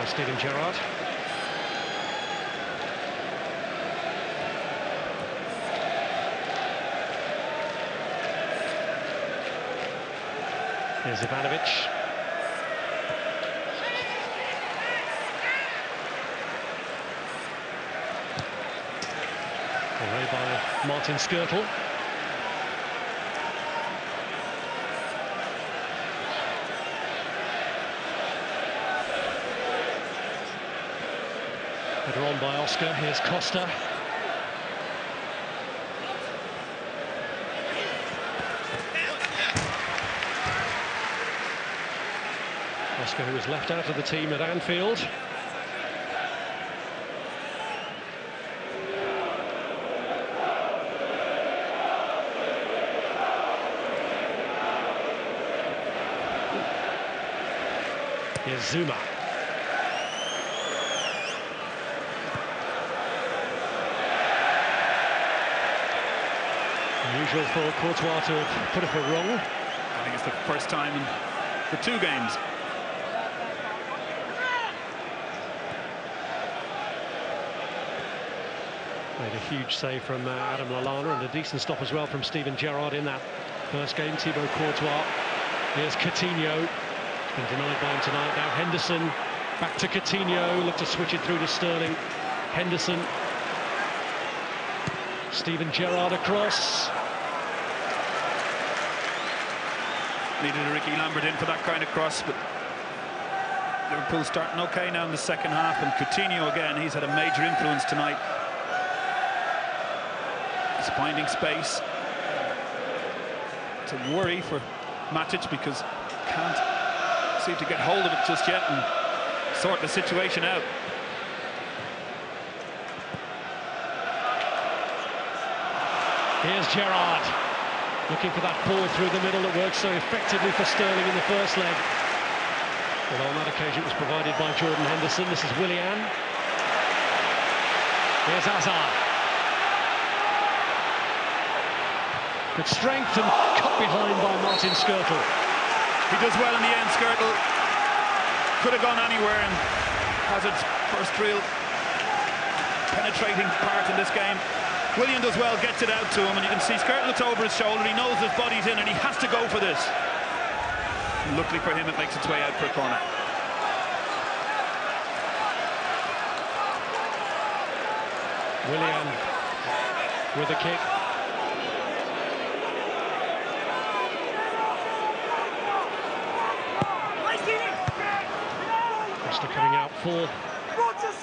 by Steven Gerrard. Here's Ivanovic. Away by Martin Skirtle. Header on by Oscar. Here's Costa. Oscar, who was left out of the team at Anfield. Here's Zuma. Unusual for Courtois to have put a foot wrong. I think it's the first time for 2 games. Made a huge save from Adam Lallana, and a decent stop as well from Steven Gerrard in that first game. Thibaut Courtois. Here's Coutinho. Been denied by him tonight. Now Henderson. Back to Coutinho. Look to switch it through to Sterling. Henderson. Steven Gerrard across. Needed a Ricky Lambert in for that kind of cross, but Liverpool starting okay now in the second half, and Coutinho again, he's had a major influence tonight. He's finding space. It's a worry for Matic because can't seem to get hold of it just yet and sort the situation out. Here's Gerrard, looking for that ball through the middle that worked so effectively for Sterling in the first leg. Although on that occasion it was provided by Jordan Henderson. This is Willian. Here's Hazard. Good strength and cut behind by Martin Skirtle. He does well in the end, Skirtle. Could have gone anywhere, and Hazard's first real penetrating part in this game. Willian does well, gets it out to him, and you can see Skirtle looks over his shoulder. He knows his body's in, and he has to go for this. And luckily for him, it makes its way out for a corner. Willian with a kick. Costa coming out for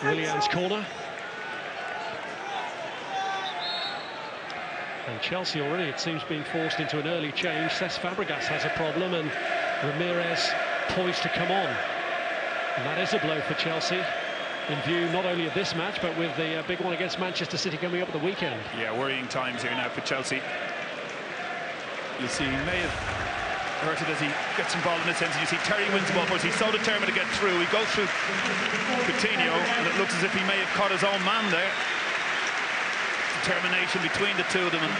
Willian's corner. And Chelsea already, it seems, being forced into an early change. Cesc Fabregas has a problem, and Ramirez poised to come on. And that is a blow for Chelsea, in view not only of this match, but with the big one against Manchester City coming up at the weekend. Yeah, worrying times here now for Chelsea. You'll see he may have hurt it as he gets involved in this sense. You see Terry wins the ball first. He's so determined to get through. He goes through Coutinho, and it looks as if he may have caught his own man there. Determination between the two of them, and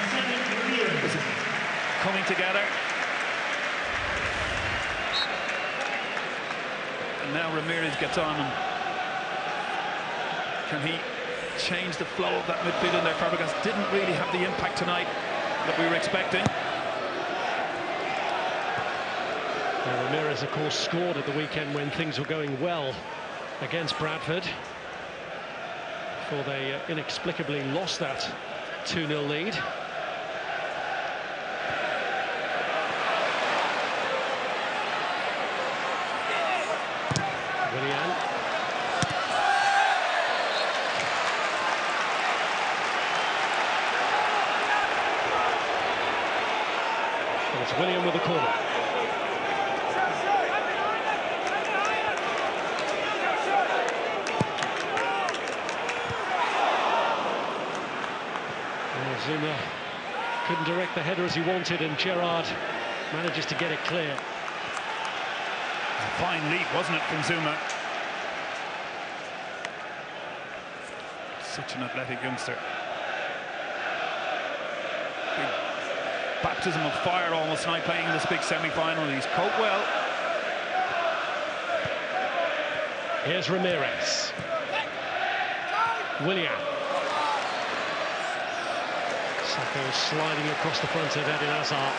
coming together. And now Ramirez gets on, and can he change the flow of that midfield in there? Fabregas didn't really have the impact tonight that we were expecting. Well, Ramirez, of course, scored at the weekend when things were going well against Bradford, before they inexplicably lost that 2-0 lead. Willian. And it's Willian with the corner. Zuma couldn't direct the header as he wanted, and Gerrard manages to get it clear. A fine leap, wasn't it, from Zuma? Such an athletic youngster. Big baptism of fire almost tonight, playing in this big semi-final. He's coped well. Here's Ramirez. Willian. Sacco sliding across the front of Eden Hazard.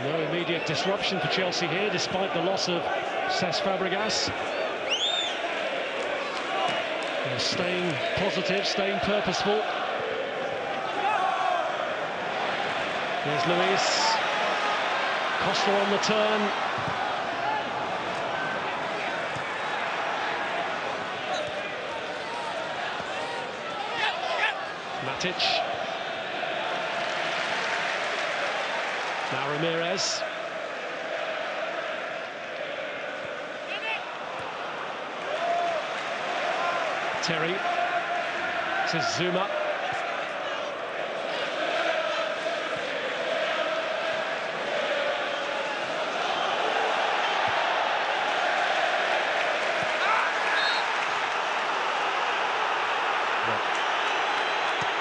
No immediate disruption for Chelsea here, despite the loss of Cesc Fabregas. They're staying positive, staying purposeful. Here's Luis. Costa on the turn. Matic. Now Ramirez. Terry. This is Zuma.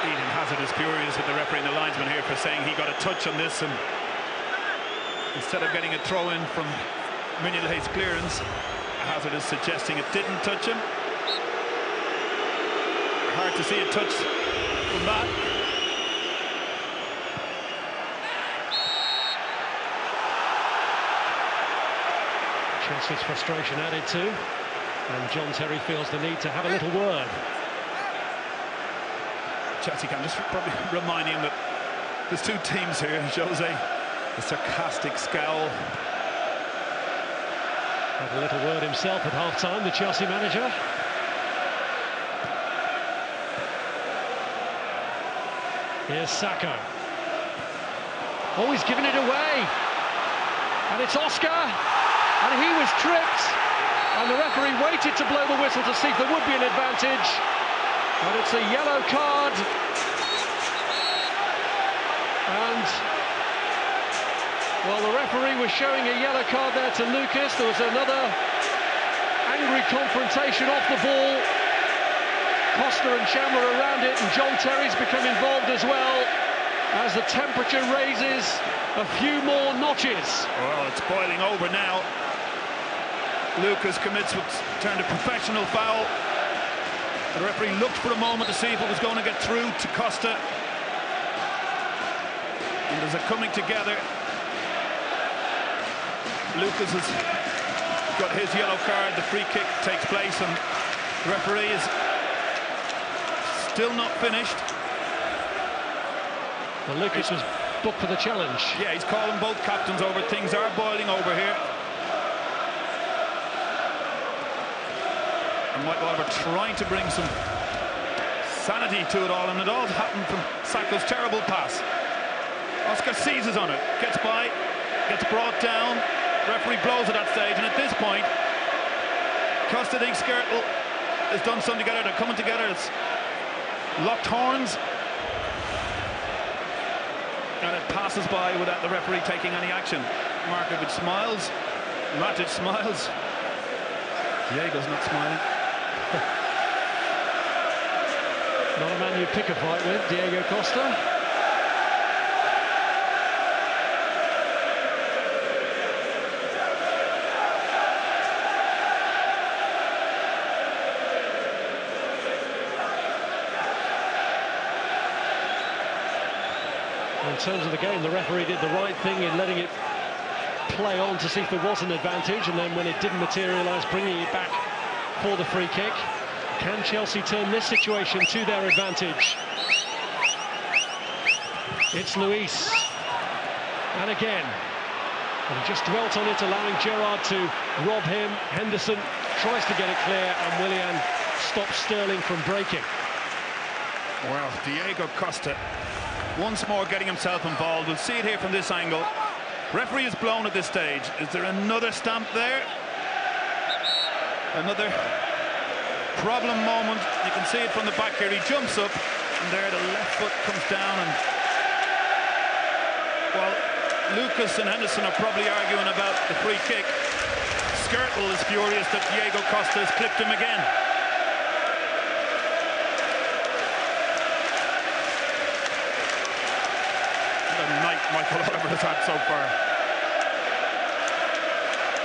Eden Hazard is furious with the referee and the linesman here for saying he got a touch on this, and instead of getting a throw-in from Mignolet's clearance, Hazard is suggesting it didn't touch him. Hard to see a touch from that. Chelsea's frustration added to, and John Terry feels the need to have a little word. Chelsea can just probably remind him that there's two teams here. Jose, a sarcastic scowl. Had a little word himself at half-time, the Chelsea manager. Here's Sacco. Oh, he's given it away. And it's Oscar. And he was tripped. And the referee waited to blow the whistle to see if there would be an advantage. And it's a yellow card. And, well, the referee was showing a yellow card there to Lucas. There was another angry confrontation off the ball. Costa and Cham were around it, and John Terry's become involved as well as the temperature raises a few more notches. Well, it's boiling over now. Lucas commits what's turned a professional foul. The referee looked for a moment to see if it was going to get through to Costa. And there's a coming together. Lucas has got his yellow card. The free kick takes place, and the referee is still not finished. Well, Lucas was booked for the challenge. Yeah, he's calling both captains over. Things are boiling over here. And Michael Oliver trying to bring some sanity to it all, and it all happened from Sacco's terrible pass. Oscar seizes on it, gets by, gets brought down. Referee blows at that stage, and at this point, Costa thinks Skrtel has done something together. They're coming together. It's locked horns, and it passes by without the referee taking any action. Markovic smiles, Matic smiles, Diego's not smiling. Not a man you pick a fight with, Diego Costa. In terms of the game, the referee did the right thing in letting it play on to see if there was an advantage, and then when it didn't materialise, bringing it back for the free kick. Can Chelsea turn this situation to their advantage? It's Luis. And again. And he just dwelt on it, allowing Gerrard to rob him. Henderson tries to get it clear, and Willian stops Sterling from breaking. Well, Diego Costa once more getting himself involved. We'll see it here from this angle. Referee is blown at this stage. Is there another stamp there? Another problem moment. You can see it from the back here. He jumps up, and there the left foot comes down, and well, Lucas and Henderson are probably arguing about the free kick. Skrtel is furious that Diego Costa has clipped him again. What a night Michael Oliver has had so far.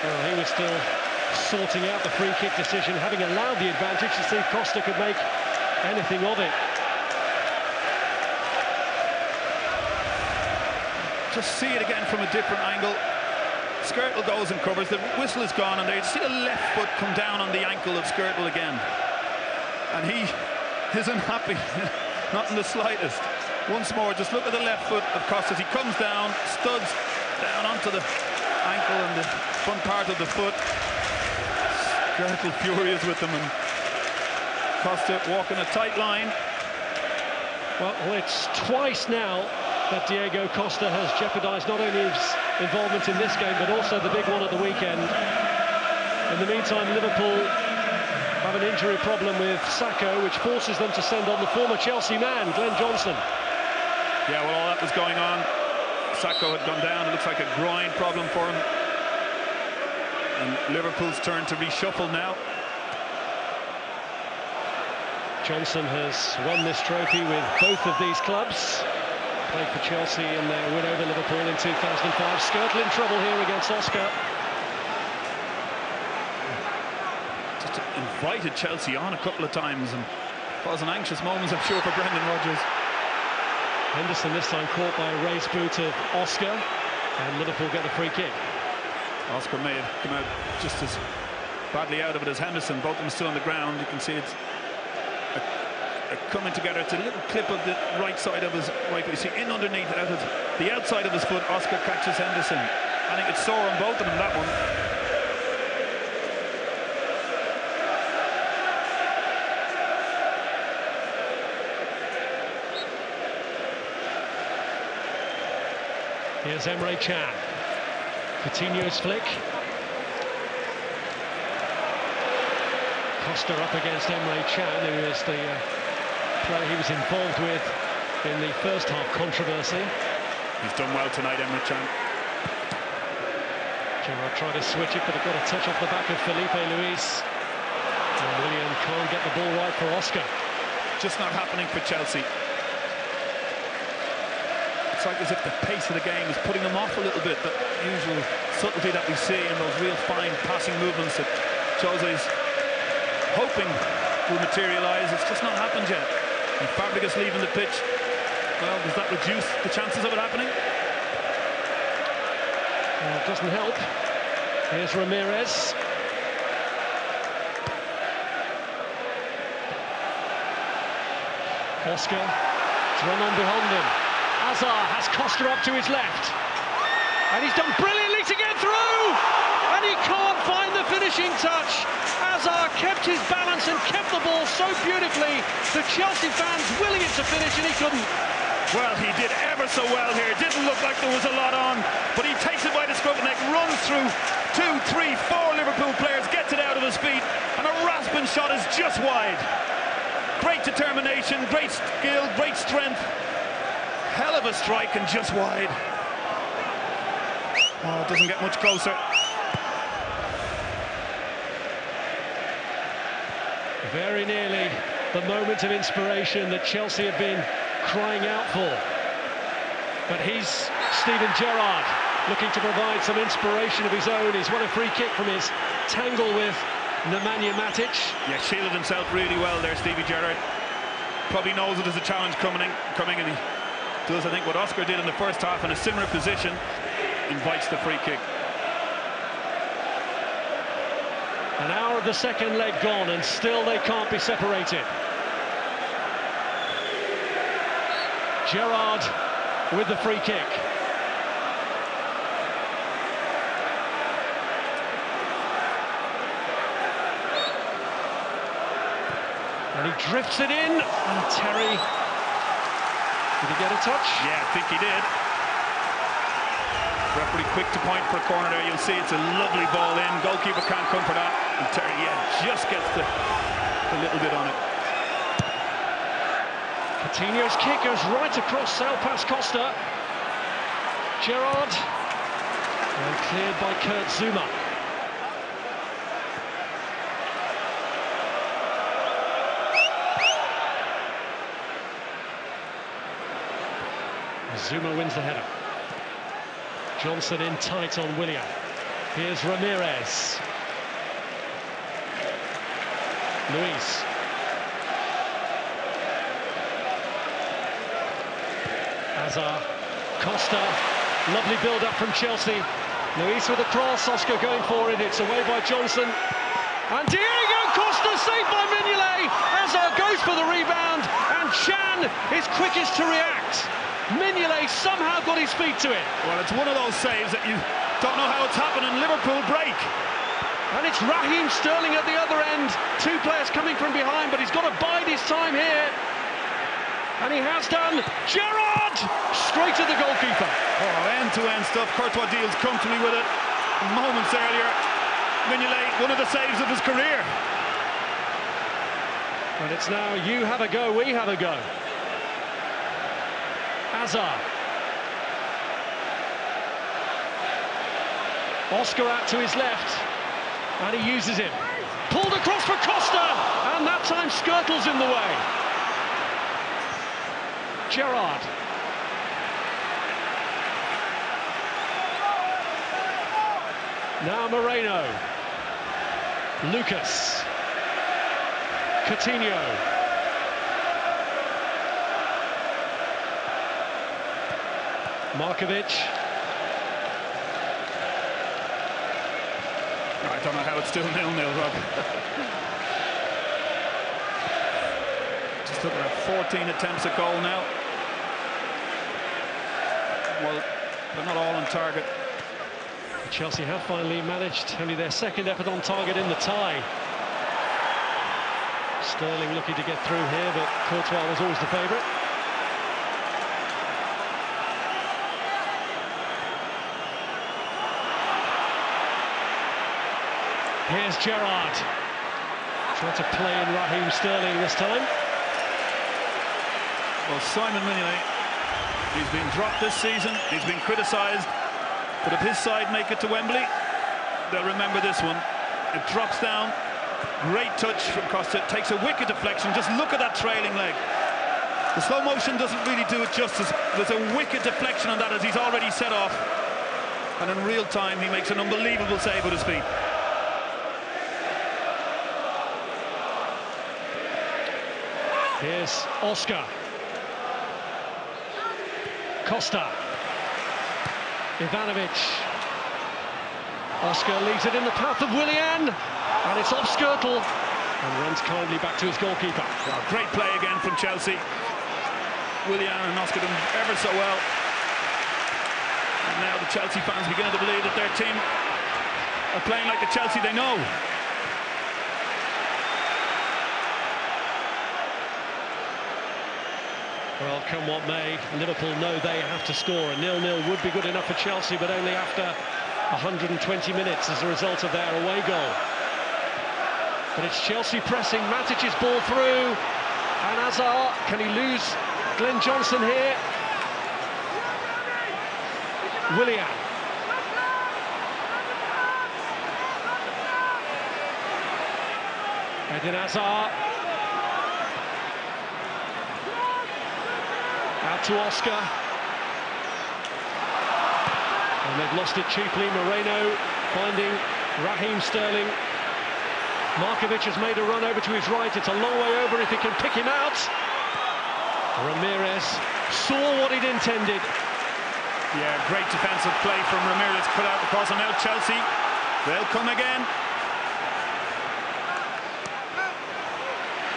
Well, he was still sorting out the free kick decision, having allowed the advantage to see if Costa could make anything of it. Just see it again from a different angle. Skirtle goes and covers, the whistle is gone, and they see the left foot come down on the ankle of Skirtle again. And he isn't happy, not in the slightest. Once more, just look at the left foot of Costa as he comes down, studs down onto the ankle and the front part of the foot. Skirtle furious with them, and Costa walking a tight line. Well, it's twice now that Diego Costa has jeopardised not only his involvement in this game, but also the big one at the weekend. In the meantime, Liverpool have an injury problem with Sacco, which forces them to send on the former Chelsea man, Glenn Johnson. Yeah, well, all that was going on. Sacco had gone down. It looks like a groin problem for him. And Liverpool's turn to reshuffle now. Johnson has won this trophy with both of these clubs. Played for Chelsea in their win over Liverpool in 2005. Skirtle in trouble here against Oscar. Just invited Chelsea on a couple of times and causing anxious moments, I'm sure, for Brendan Rodgers. Henderson this time caught by a raised boot of Oscar, and Liverpool get the free kick. Oscar may have come out just as badly out of it as Henderson. Both of them still on the ground. You can see it's coming together. It's a little clip of the right side of his right foot. You see in underneath, out of the outside of his foot, Oscar catches Henderson. I think it's sore on both of them, that one. Here's Emre Can. Coutinho's flick. Costa up against Emre Can, who is the player he was involved with in the first half controversy. He's done well tonight, Emre Can. Gerrard tried to switch it, but it got a touch off the back of Felipe Luis. And Willian can't get the ball right for Oscar. Just not happening for Chelsea. It's like as if the pace of the game is putting them off a little bit. The usual subtlety that we see in those real fine passing movements that Jose's hoping will materialise. It's just not happened yet. And Fabregas leaving the pitch. Well, does that reduce the chances of it happening? Well, it doesn't help. Here's Ramirez. Oscar to run on behind him. Hazard has Costa up to his left. And he's done brilliantly to get through! And he can't find the finishing touch. Hazard kept his balance and kept the ball so beautifully. The Chelsea fans willing it to finish, and he couldn't. Well, he did ever so well here. Didn't look like there was a lot on, but he takes it by the scruff of the neck, runs through 2, 3, 4 Liverpool players, gets it out of his feet, and a rasping shot is just wide. Great determination, great skill, great strength. Hell of a strike and just wide. Oh, it doesn't get much closer. Very nearly the moment of inspiration that Chelsea have been crying out for. But he's Steven Gerrard looking to provide some inspiration of his own. He's won a free kick from his tangle with Nemanja Matic. Yeah, shielded himself really well there, Stevie Gerrard. Probably knows it as a challenge coming, and he does, I think, what Oscar did in the first half in a similar position. Invites the free kick. An hour of the second leg gone, and still they can't be separated. Gerrard with the free kick. And he drifts it in, and Terry, did he get a touch? Yeah, I think he did. Referee quick to point for a corner there. You'll see it's a lovely ball in. Goalkeeper can't come for that. And Terry, yeah, just gets the little bit on it. Coutinho's kick goes right across Sal past Costa. Gerrard, and cleared by Kurt Zouma. Zouma wins the header. Johnson in tight on Willian. Here's Ramirez. Luis. Hazard. Costa. Lovely build-up from Chelsea. Luis with a cross. Oscar going for it. It's away by Johnson. And Diego Costa saved by Mignolet. Hazard goes for the rebound. And Chan is quickest to react. Mignolet somehow got his feet to it. Well, it's one of those saves that you don't know how it's happening. Liverpool break. And it's Raheem Sterling at the other end. Two players coming from behind, but he's got to bide his time here. And he has done. Gerrard! Straight to the goalkeeper. Oh, end-to-end stuff. Courtois deals comfortably with it. Moments earlier, Mignolet, one of the saves of his career. And it's now you have a go, we have a go. Hazard. Oscar out to his left. And he uses it. Pulled across for Costa. And that time Skirtle's in the way. Gerrard. Now Moreno. Lucas. Coutinho. Markovic. I don't know how it's still 0-0, Rob. Just looking at 14 attempts at goal now. Well, they're not all on target. Chelsea have finally managed only their second effort on target in the tie. Sterling looking to get through here, but Courtois was always the favourite. Here's Gerrard. Trying to play in Raheem Sterling this time. Well, Simon Mignolet, he's been dropped this season, he's been criticised, but if his side make it to Wembley, they'll remember this one. It drops down, great touch from Costa, takes a wicked deflection. Just look at that trailing leg. The slow motion doesn't really do it justice. There's a wicked deflection on that as he's already set off. And in real time, he makes an unbelievable save with his feet. Here's Oscar. Costa. Ivanovic. Oscar leaves it in the path of Willian. And it's off Skirtle. And runs kindly back to his goalkeeper. Well, great play again from Chelsea. Willian and Oscar done ever so well. And now the Chelsea fans beginning to believe that their team are playing like the Chelsea they know. Well, come what may, Liverpool know they have to score. A 0-0 would be good enough for Chelsea, but only after 120 minutes as a result of their away goal. But it's Chelsea pressing, Matic's ball through, and Hazard, can he lose Glenn Johnson here? Willian. Eden Hazard. Out to Oscar. And they've lost it cheaply. Moreno finding Raheem Sterling. Markovic has made a run over to his right. It's a long way over if he can pick him out. Ramirez saw what he'd intended. Yeah, great defensive play from Ramirez, cut out the cross, and now Chelsea, they'll come again.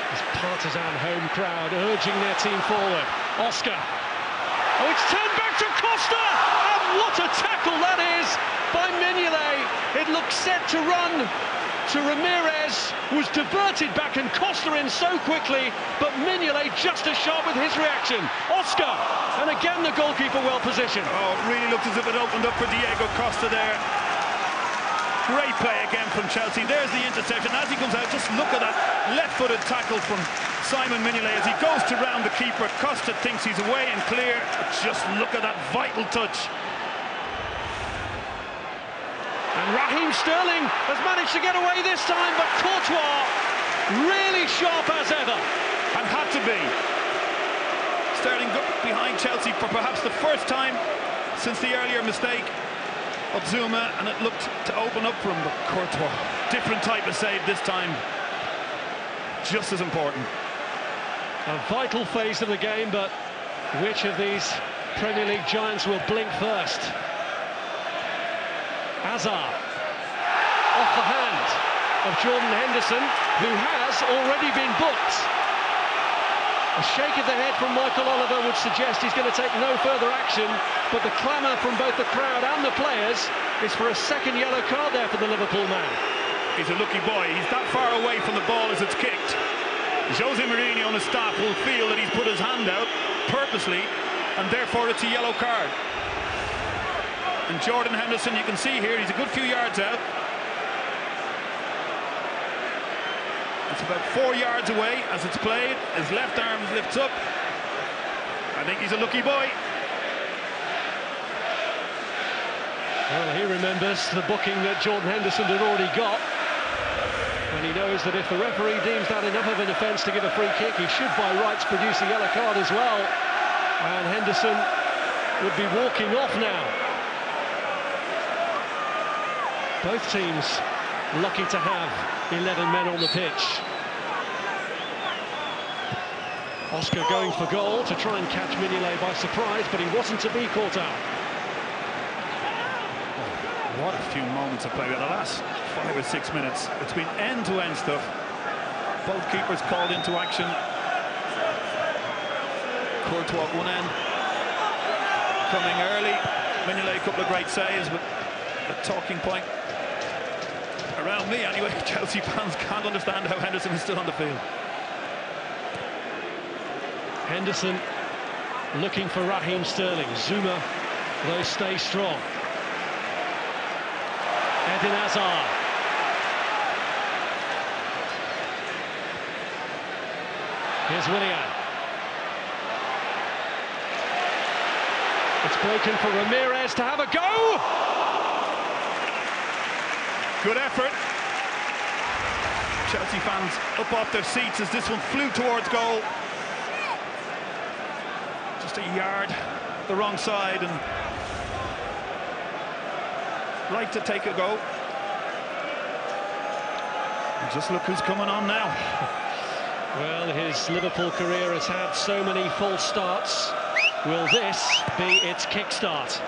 This partisan home crowd urging their team forward. Oscar. Oh, it's turned back to Costa! And what a tackle that is by Mignolet. It looked set to run to Ramirez, was diverted back and Costa in so quickly, but Mignolet just as sharp with his reaction. Oscar, and again the goalkeeper well positioned. Oh, it really looked as if it opened up for Diego Costa there. Great play again from Chelsea. There's the interception. As he comes out, just look at that left-footed tackle from Simon Mignolet as he goes to round the keeper. Costa thinks he's away and clear. Just look at that vital touch. And Raheem Sterling has managed to get away this time, but Courtois really sharp as ever. And had to be. Sterling got behind Chelsea for perhaps the first time since the earlier mistake of Zuma, and it looked to open up for him, but Courtois, different type of save this time. just as important. A vital phase of the game, but which of these Premier League giants will blink first? Hazard, off the hand of Jordan Henderson, who has already been booked. A shake of the head from Michael Oliver would suggest he's going to take no further action, but the clamour from both the crowd and the players is for a second yellow card there for the Liverpool man. He's a lucky boy. He's that far away from the ball as it's kicked. Jose Mourinho and his staff will feel that he's put his hand out purposely, and therefore it's a yellow card. And Jordan Henderson, you can see here, he's a good few yards out. It's about 4 yards away as it's played. His left arm lifts up. I think he's a lucky boy. Well, he remembers the booking that Jordan Henderson had already got. And he knows that if the referee deems that enough of an offence to give a free kick, he should by rights produce a yellow card as well. And Henderson would be walking off now. Both teams lucky to have 11 men on the pitch. Oscar going for goal to try and catch Mignolet by surprise, but he wasn't to be caught out. What a few moments of play in the last 5 or 6 minutes. It's been end-to-end stuff. Both keepers called into action. Courtois at one end, coming early. Mignolet, a couple of great saves, but a talking point around me anyway. Chelsea fans can't understand how Henderson is still on the field. Henderson looking for Raheem Sterling. Zuma, though, stay strong. Eden Hazard. Here's Willian. It's broken for Ramirez to have a go. Good effort. Chelsea fans up off their seats as this one flew towards goal. Just a yard the wrong side, and right to take a go. And just look who's coming on now. Well, his Liverpool career has had so many false starts. Will this be its kickstart?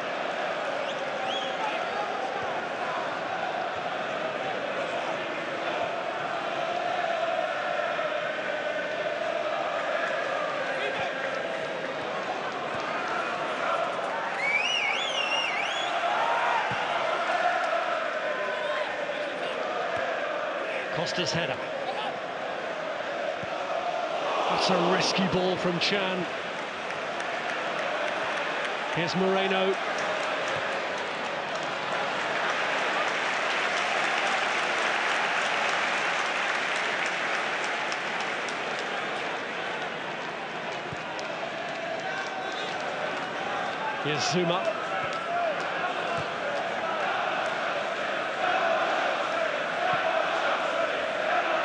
Costa's header. That's a risky ball from Chan. Here's Moreno. Here's Zuma.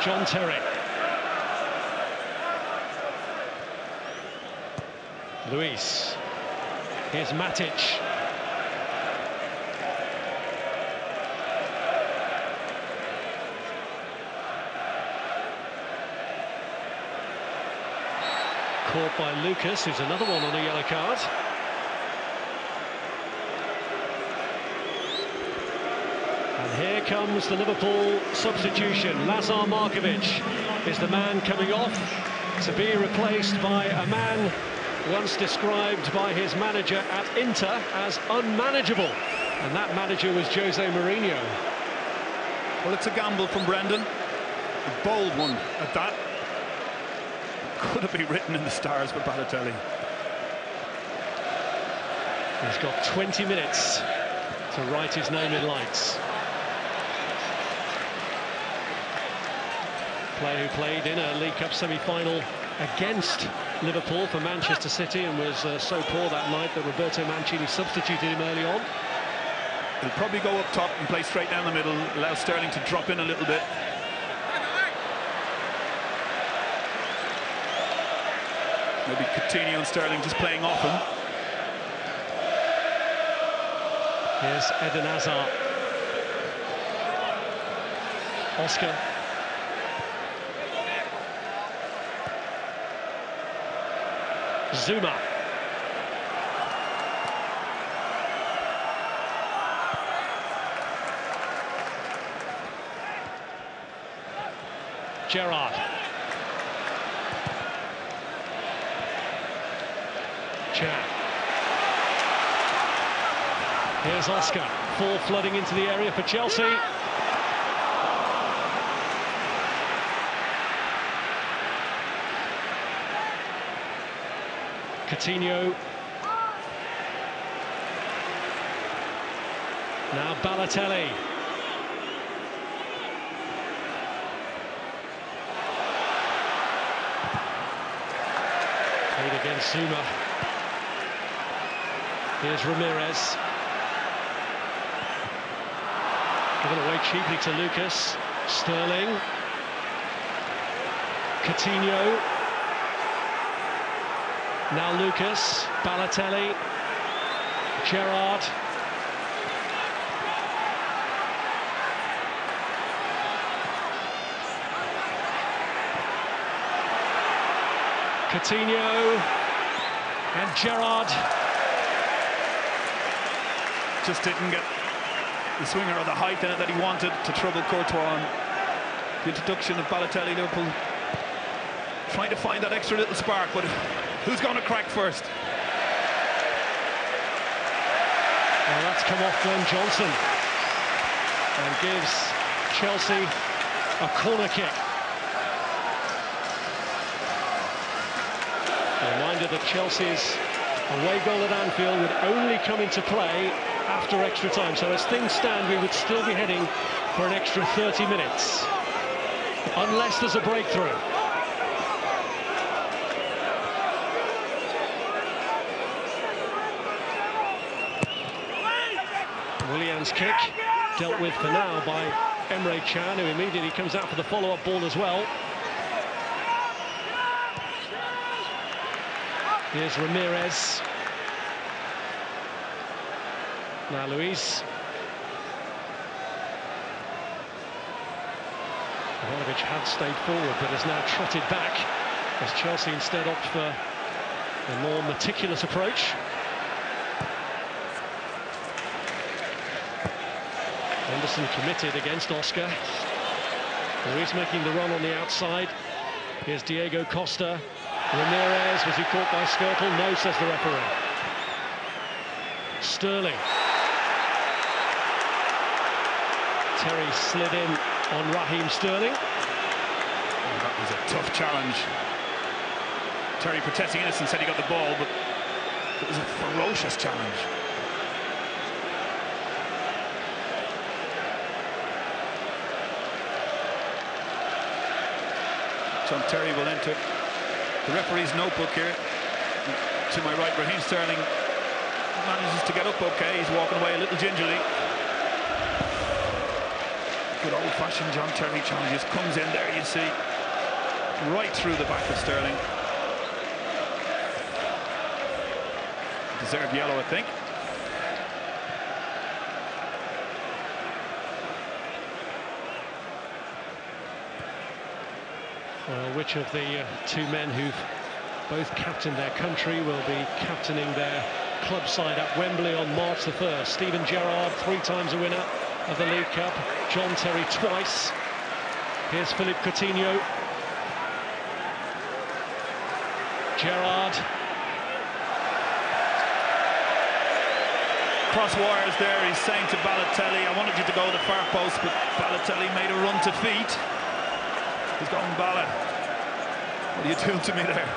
John Terry. Luis. Here's Matic. Caught by Lucas, who's another one on a yellow card. And here comes the Liverpool substitution. Lazar Markovic is the man coming off to be replaced by a man once described by his manager at Inter as unmanageable. And that manager was Jose Mourinho. Well, it's a gamble from Brendan. A bold one at that. Could it be written in the stars for Balotelli? He's got 20 minutes to write his name in lights. Player who played in a League Cup semi-final against Liverpool for Manchester City and was so poor that night that Roberto Mancini substituted him early on. He'll probably go up top and play straight down the middle, allow Sterling to drop in a little bit. Maybe Coutinho and Sterling just playing off him. Here's Eden Hazard. Oscar. Zuma. Gerrard. Chan. Here's Oscar. Full flooding into the area for Chelsea. Coutinho. Now Balotelli. Played against Zuma. Here's Ramirez. Given away cheaply to Lucas. Sterling. Coutinho. Now Lucas. Balotelli. Gerrard. Coutinho. And Gerrard. Just didn't get the swinger or the height in it that he wanted to trouble Courtois. The introduction of Balotelli, Liverpool trying to find that extra little spark, but who's going to crack first? Well, that's come off Glenn Johnson and gives Chelsea a corner kick. A reminder that Chelsea's away goal at Anfield would only come into play after extra time. So as things stand, we would still be heading for an extra 30 minutes. Unless there's a breakthrough. Willian's kick, dealt with for now by Emre Can, who immediately comes out for the follow-up ball as well. Here's Ramirez. Now Luis. Ivanovic had stayed forward but has now trotted back as Chelsea instead opt for a more meticulous approach. Henderson committed against Oscar. Luis making the run on the outside. Here's Diego Costa. Ramirez, was he caught by Skirtle? No, says the referee. Sterling. Terry slid in on Raheem Sterling. Oh, that was a tough challenge. Terry, protesting innocence, said he got the ball, but it was a ferocious challenge. John Terry will enter the referee's notebook here. To my right, Raheem Sterling manages to get up okay. He's walking away a little gingerly. Good old-fashioned John Terry challenge. Just comes in there, you see, right through the back of Sterling. Deserved yellow, I think. Well, which of the two men who've both captained their country will be captaining their club side at Wembley on March the 1st? Steven Gerrard, 3 times a winner of the League Cup. John Terry twice. Here's Philippe Coutinho. Gerrard. Cross wires there, he's saying to Balotelli, I wanted you to go to the far post, but Balotelli made a run to feet. He's going, Bala, what are you doing to me there?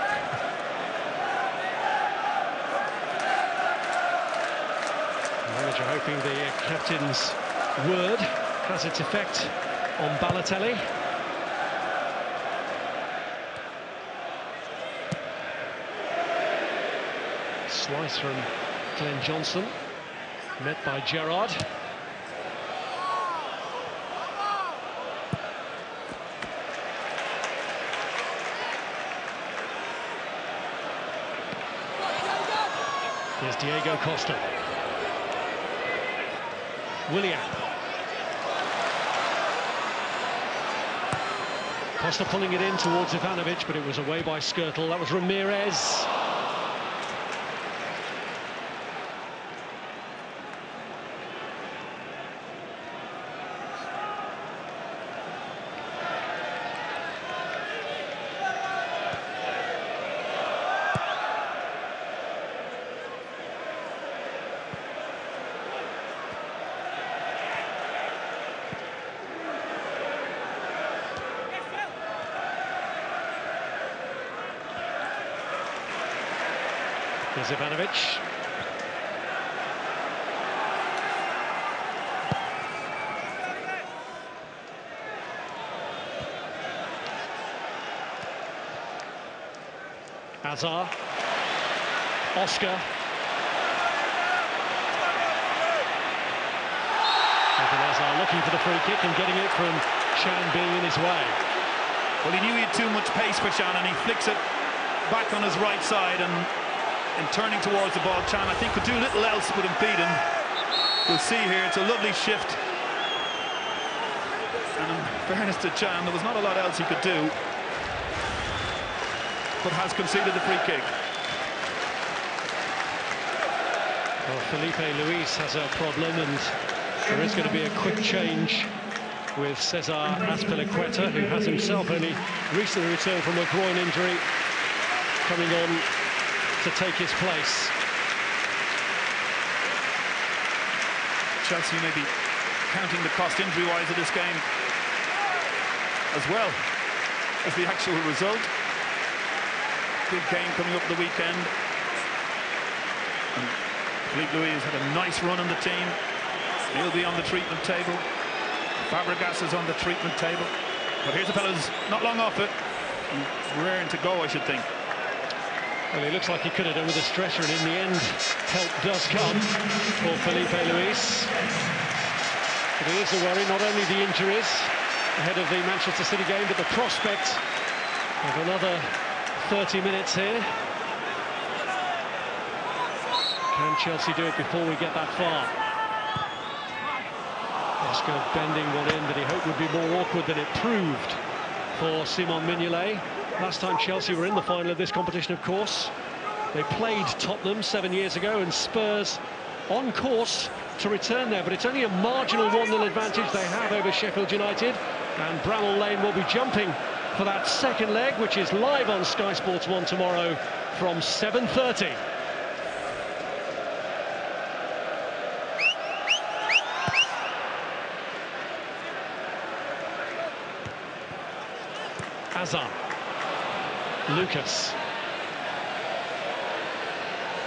Manager hoping the captain's word has its effect on Balotelli. Slice from Glenn Johnson, met by Gerrard. Here's Diego Costa. Willian. Costa pulling it in towards Ivanovic, but it was away by Skirtle. That was Ramirez. Here's Ivanovic. Azar. Oscar. Azar looking for the free kick and getting it from Chan being in his way. Well, he knew he had too much pace for Chan, and he flicks it back on his right side, and in turning towards the ball, Chan, I think, could do little else but impede him. We'll see here, it's a lovely shift. And in fairness to Chan, there was not a lot else he could do, but has conceded the free kick. Well, Felipe Luis has a problem, and there is going to be a quick change with Cesar Azpilicueta, who has himself only recently returned from a groin injury, coming on to take his place. Chelsea may be counting the cost injury-wise of this game as well as the actual result. Big game coming up the weekend. And Felipe Luis had a nice run on the team. He'll be on the treatment table. Fabregas is on the treatment table. But here's a fellow who's not long off it. Raring to go, I should think. Well, he looks like he could have done with a stretcher, and in the end, help does come for Felipe Luis. But it is a worry, not only the injuries ahead of the Manchester City game, but the prospect of another 30 minutes here. Can Chelsea do it before we get that far? Oscar bending one in that he hoped would be more awkward than it proved for Simon Mignolet. Last time Chelsea were in the final of this competition, of course, they played Tottenham 7 years ago, and Spurs on course to return there, but it's only a marginal 1-0 advantage they have over Sheffield United, and Bramall Lane will be jumping for that second leg, which is live on Sky Sports 1 tomorrow from 7:30. Azar. Lucas.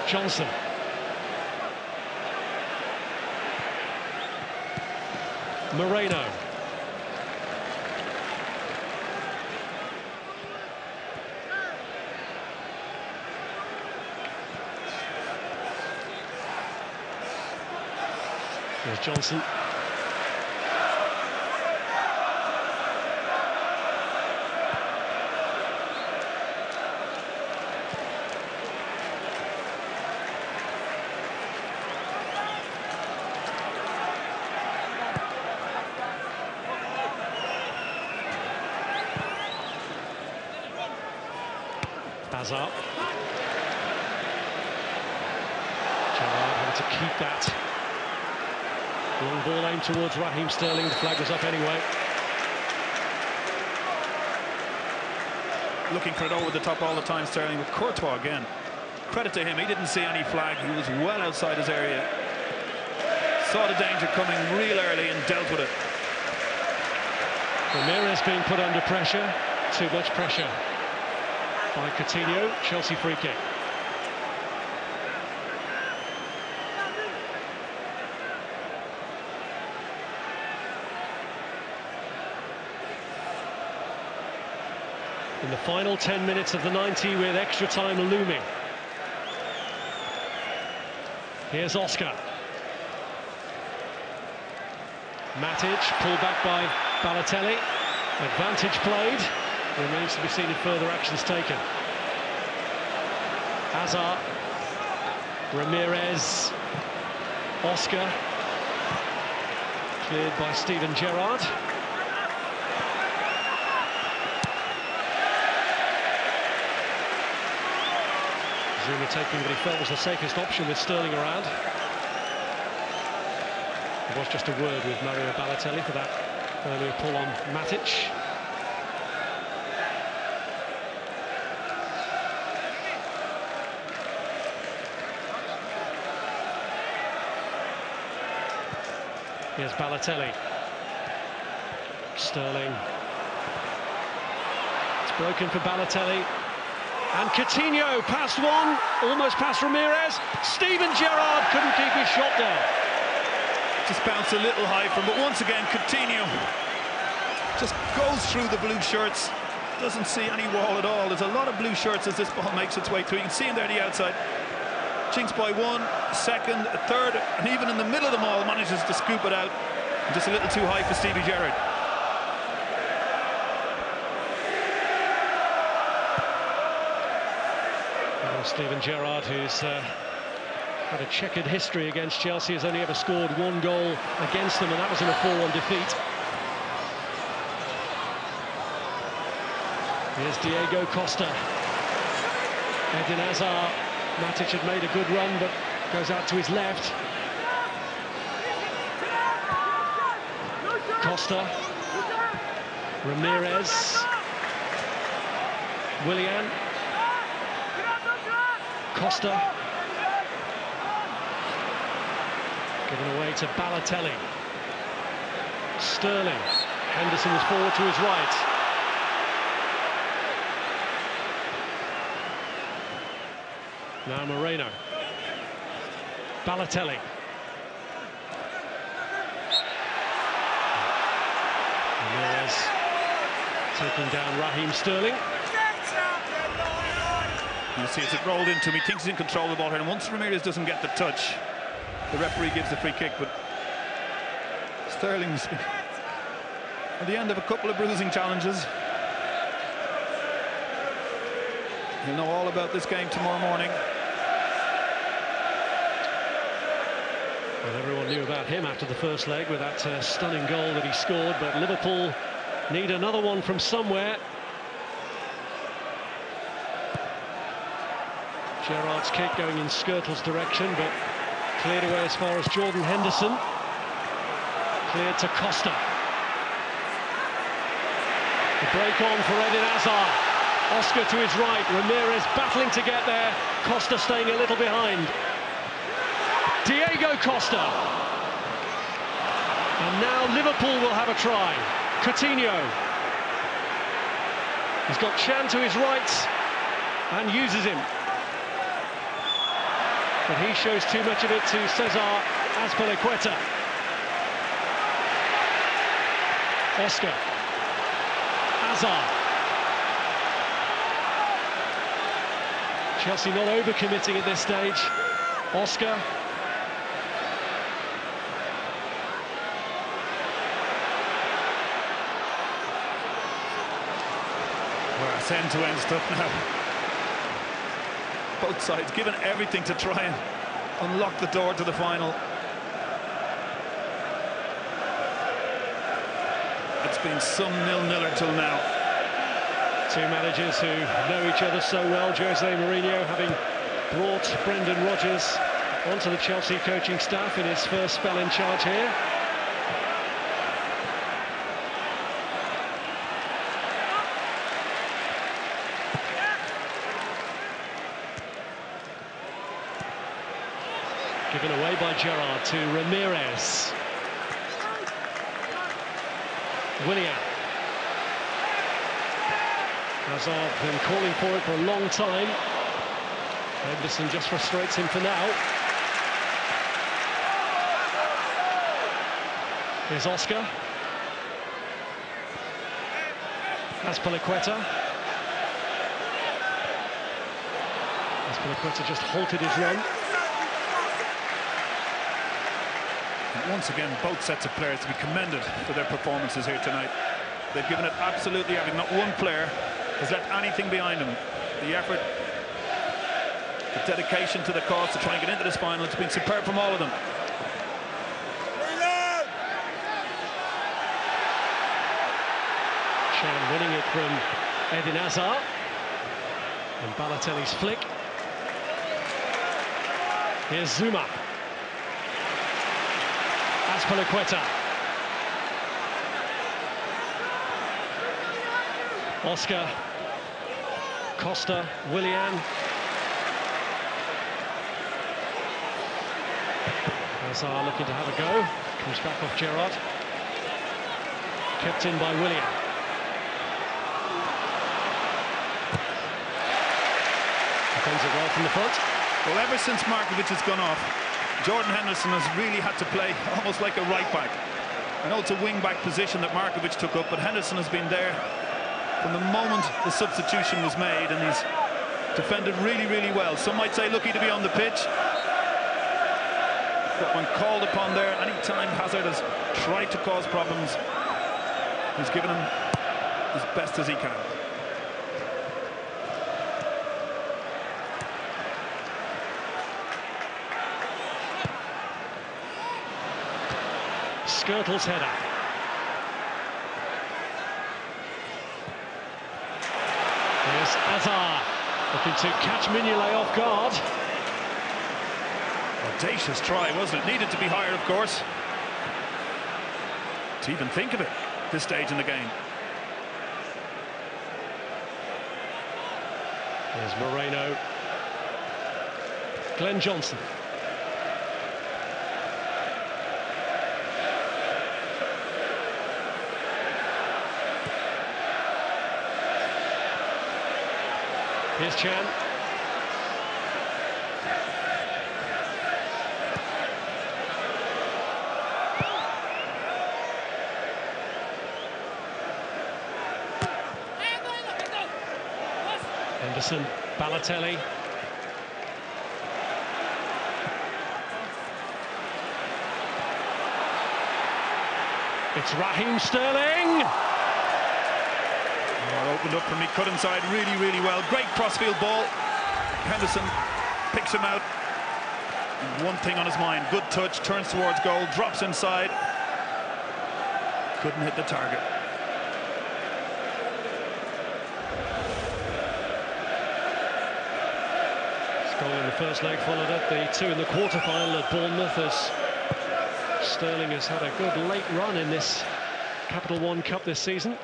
Johnson. Moreno. Here's Johnson. Azar. Gerrard having to keep that. Long ball aimed towards Raheem Sterling. The flag was up anyway. Looking for it over the top all the time, Sterling, with Courtois again. Credit to him, he didn't see any flag. He was well outside his area. Saw the danger coming real early and dealt with it. Ramirez being put under pressure. Too much pressure by Coutinho. Chelsea free kick. In the final 10 minutes of the 90, with extra time looming. Here's Oscar. Matic pulled back by Balotelli. Advantage played. Remains to be seen if further action's taken. Azar. Ramirez. Oscar. Cleared by Steven Gerrard. Zuma taking what he felt was the safest option with Sterling around. It was just a word with Mario Balotelli for that earlier pull on Matic. Here's Balotelli. Sterling. It's broken for Balotelli. And Coutinho past one, almost past Ramirez. Steven Gerrard couldn't keep his shot down. Just bounced a little high from, but once again Coutinho just goes through the blue shirts, doesn't see any wall at all. There's a lot of blue shirts as this ball makes its way through. You can see him there on the outside. Chinks by one, second, a third, and even in the middle of them all manages to scoop it out. Just a little too high for Stevie Gerrard. Well, Steven Gerrard, who's had a checkered history against Chelsea, has only ever scored one goal against them, and that was in a 4-1 defeat. Here's Diego Costa. Eden Hazard. Matic had made a good run, but goes out to his left. Costa. Ramirez. Willian. Costa. Given away to Balotelli. Sterling. Henderson was forward to his right. Now Moreno. Balotelli. Ramirez taking down Raheem Sterling. You see as it rolled into him, he thinks he's in control of the ball here, and once Ramirez doesn't get the touch, the referee gives the free kick. But Sterling's at the end of a couple of bruising challenges. He'll know all about this game tomorrow morning. Well, everyone knew about him after the first leg with that stunning goal that he scored, but Liverpool need another one from somewhere. Gerrard's kick going in Skirtle's direction, but cleared away as far as Jordan Henderson. Cleared to Costa. The break on for Eden Hazard. Oscar to his right, Ramirez battling to get there, Costa staying a little behind. Diego Costa. And now Liverpool will have a try. Coutinho. He's got Chan to his right and uses him. But he shows too much of it to Cesar Azpilicueta. Oscar. Hazard. Chelsea not overcommitting at this stage. Oscar. Well, it's end-to-end stuff now. Both sides given everything to try and unlock the door to the final. It's been some nil-niller till now. Two managers who know each other so well. Jose Mourinho having brought Brendan Rodgers onto the Chelsea coaching staff in his first spell in charge here. Given away by Gerrard to Ramirez. Willian. Hazard been calling for it for a long time. Henderson just frustrates him for now. Here's Oscar. Azpilicueta. Azpilicueta just halted his run. Once again, both sets of players to be commended for their performances here tonight. They've given it absolutely everything. Not one player has left anything behind them. The effort, the dedication to the cause to try and get into this final, it's been superb from all of them. Chan winning it from Eden Hazard. And Balotelli's flick. Here's Zuma. Azpilicueta. Oscar. Costa. Willian. Hazard looking to have a go. Comes back off Gerrard. Kept in by Willian. Defends it well from the front. Well, ever since Markovic has gone off, Jordan Henderson has really had to play almost like a right back. I know it's a wing back position that Markovic took up, but Henderson has been there from the moment the substitution was made, and he's defended really, really well. Some might say lucky to be on the pitch, but when called upon there, any time Hazard has tried to cause problems, he's given him as best as he can. Skirtle's header. Here's Azar, looking to catch Mignolet off guard. Audacious try, wasn't it? Needed to be higher, of course. To even think of it at this stage in the game. There's Moreno. Glenn Johnson. Here's Chan. Henderson, Balotelli. It's Raheem Sterling. Opened up from me, cut inside really, really well. Great crossfield ball. Henderson picks him out. One thing on his mind, good touch, turns towards goal, drops inside. Couldn't hit the target. This goal in the first leg followed up the two in the quarter-final at Bournemouth, as Sterling has had a good late run in this Capital One Cup this season.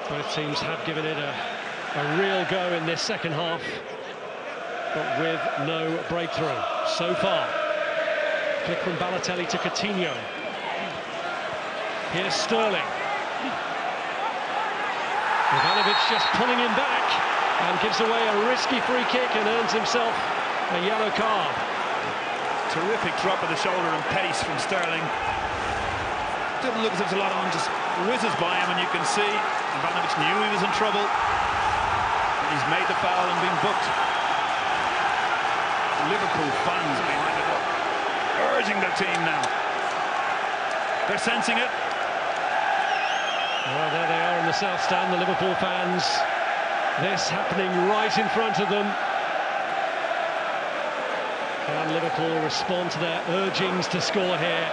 Both teams have given it a real go in this second half, but with no breakthrough so far. Flick from Balotelli to Coutinho. Here's Sterling. Ivanovic just pulling him back and gives away a risky free kick and earns himself a yellow card. Terrific drop of the shoulder and pace from Sterling. Doesn't look as if there's a lot on, just whizzes by him, and you can see Ivanovic knew he was in trouble. He's made the foul and been booked. Liverpool fans behind it, urging their team now. They're sensing it. Well, there they are in the south stand, the Liverpool fans. This happening right in front of them. Can Liverpool respond to their urgings to score here?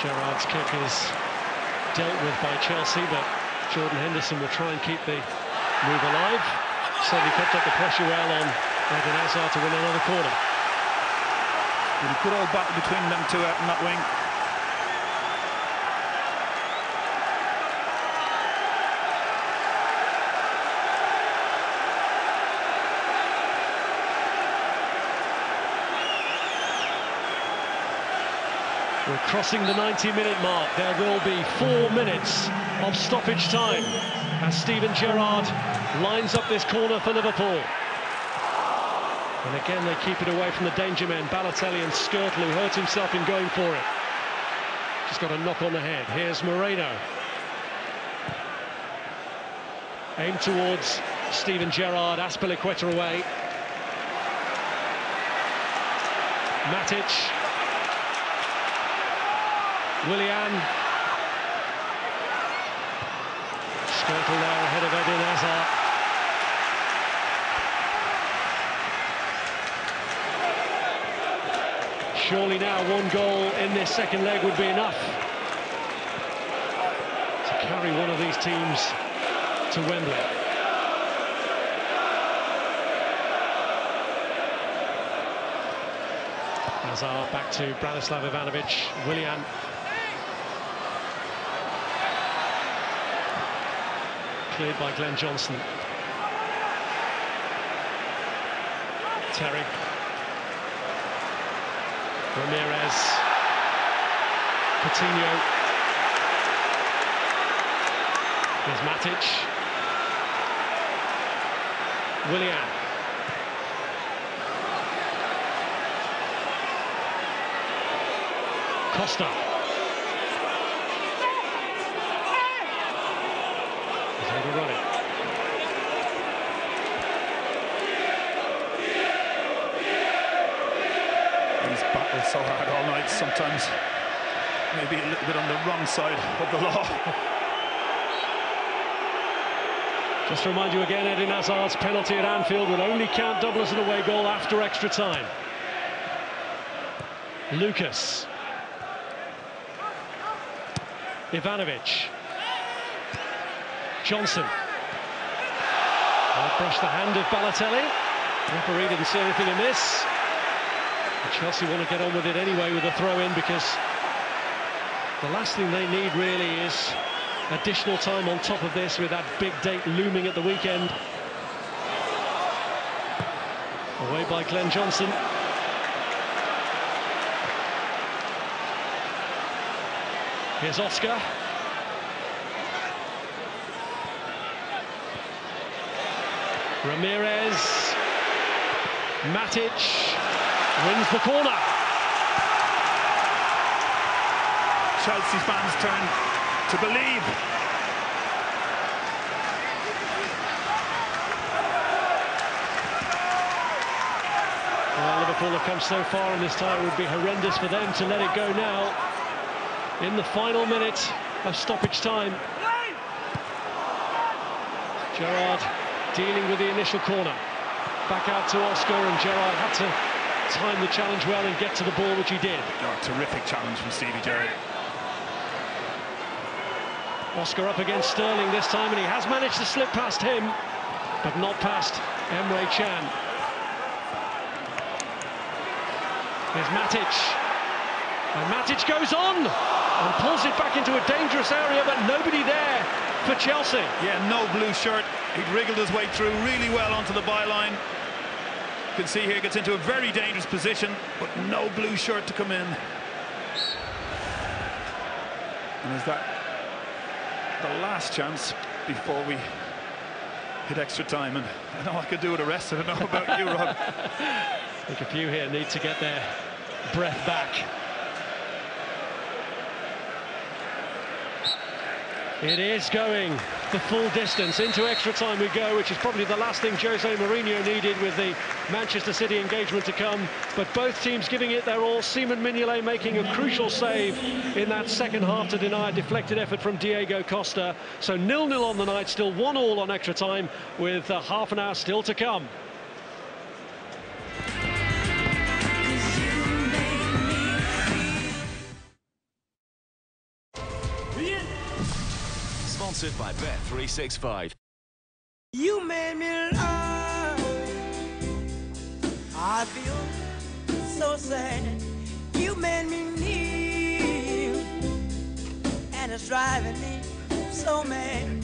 Gerrard's kick is dealt with by Chelsea, but Jordan Henderson will try and keep the move alive. Certainly kept up the pressure well on Eden Hazard to win another corner. But a good old battle between them two out in that wing. We're crossing the 90-minute mark. There will be 4 minutes of stoppage time as Steven Gerrard lines up this corner for Liverpool. And again, they keep it away from the danger men, Balotelli and Skirtle, who hurt himself in going for it. Just got a knock on the head. Here's Moreno. Aimed towards Steven Gerrard, Azpilicueta away. Matic. Willian. Skirtle there ahead of Eden Hazard. Surely now one goal in this second leg would be enough to carry one of these teams to Wembley. Hazard back to Branislav Ivanovic. Willian. cleared by Glenn Johnson. Terry. Ramirez. Coutinho. Here's Matic. Willian. Costa. He's overrun it. He's battled so hard all night, sometimes maybe a little bit on the wrong side of the law. Just to remind you again, Eden Hazard's penalty at Anfield will only count double as an away goal after extra time. Lucas. Ivanovic. Johnson. Brushed the hand of Balotelli. Referee didn't see anything amiss. And Chelsea want to get on with it anyway with a throw-in, because the last thing they need really is additional time on top of this, with that big date looming at the weekend. Away by Glenn Johnson. Here's Oscar. Ramirez. Matic wins the corner. Chelsea fans turn to believe. Well, Liverpool have come so far in this tie, it would be horrendous for them to let it go now in the final minute of stoppage time. Gerrard dealing with the initial corner. Back out to Oscar, and Gerrard had to time the challenge well and get to the ball, which he did. Oh, terrific challenge from Stevie Gerrard. Oscar up against Sterling this time, and he has managed to slip past him, but not past Emre Can. Here's Matic. And Matic goes on and pulls it back into a dangerous area, but nobody there for Chelsea. Yeah, no blue shirt. He'd wriggled his way through really well onto the byline. You can see here, gets into a very dangerous position, but no blue shirt to come in. And is that the last chance before we hit extra time? And I know I could do with a rest. I don't know about you, Rob. I think a few here need to get their breath back. It is going the full distance. Into extra time we go, which is probably the last thing Jose Mourinho needed with the Manchester City engagement to come. But both teams giving it their all. Simon Mignolet making a crucial save in that second half to deny a deflected effort from Diego Costa. So 0-0 on the night, still 1-1 on extra time, with half an hour still to come. Sponsored by Bet365. You made me laugh. I feel so sad. You made me kneel, and it's driving me so mad.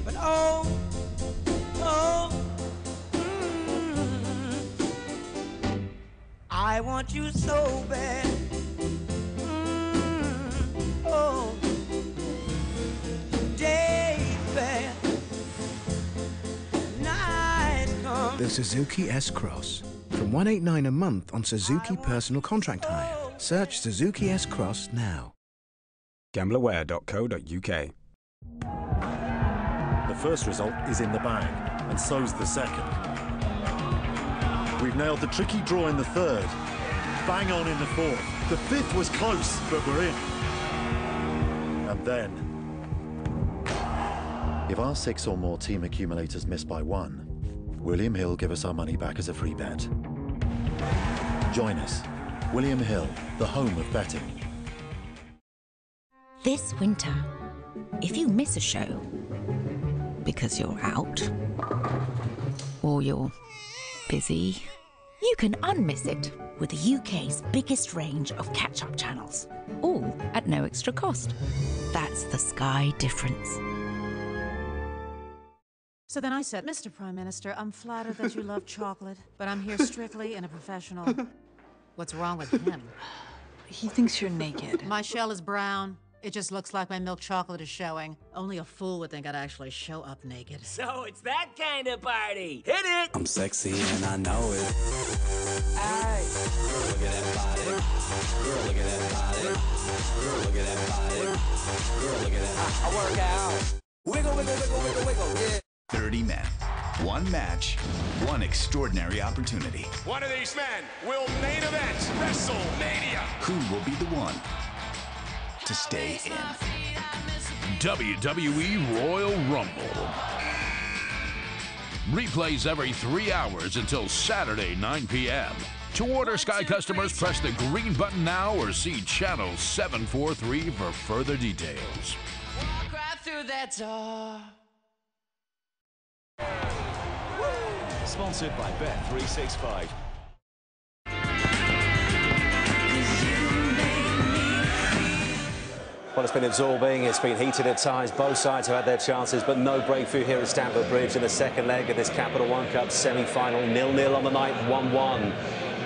But oh, I want you so bad. Oh. The Suzuki S-Cross. From $189 a month on Suzuki Personal Contract Hire. Search Suzuki S-Cross now. Gamblerware.co.uk. The first result is in the bag, and so's the second. We've nailed the tricky draw in the third, bang on in the fourth. The fifth was close, but we're in. And then, if our 6 or more team accumulators miss by 1, William Hill give us our money back as a free bet. Join us. William Hill, the home of betting. This winter, if you miss a show because you're out or you're busy, you can unmiss it with the UK's biggest range of catch-up channels, all at no extra cost. That's the Sky difference. So then I said, Mr. Prime Minister, I'm flattered that you love chocolate, but I'm here strictly in a professional. What's wrong with him? He thinks you're naked. My shell is brown. It just looks like my milk chocolate is showing. Only a fool would think I'd actually show up naked. So it's that kind of party. Hit it! I'm sexy and I know it. Aye. Girl, look at that body. Girl, look at that body. Girl, look at that body. Girl, look at that. I work out. Wiggle, wiggle, wiggle, wiggle, wiggle, yeah. 30 men, one match, one extraordinary opportunity. One of these men will main event WrestleMania. Who will be the one to stay in? WWE Royal Rumble. Replays every 3 hours until Saturday, 9 p.m. To order, Sky customers press the green button now or see channel 743 for further details. Walk right through that door. Sponsored by Bet365. Well, it's been absorbing, it's been heated at times. Both sides have had their chances, but no breakthrough here at Stamford Bridge in the second leg of this Capital One Cup semi-final. 0-0 on the night, 1-1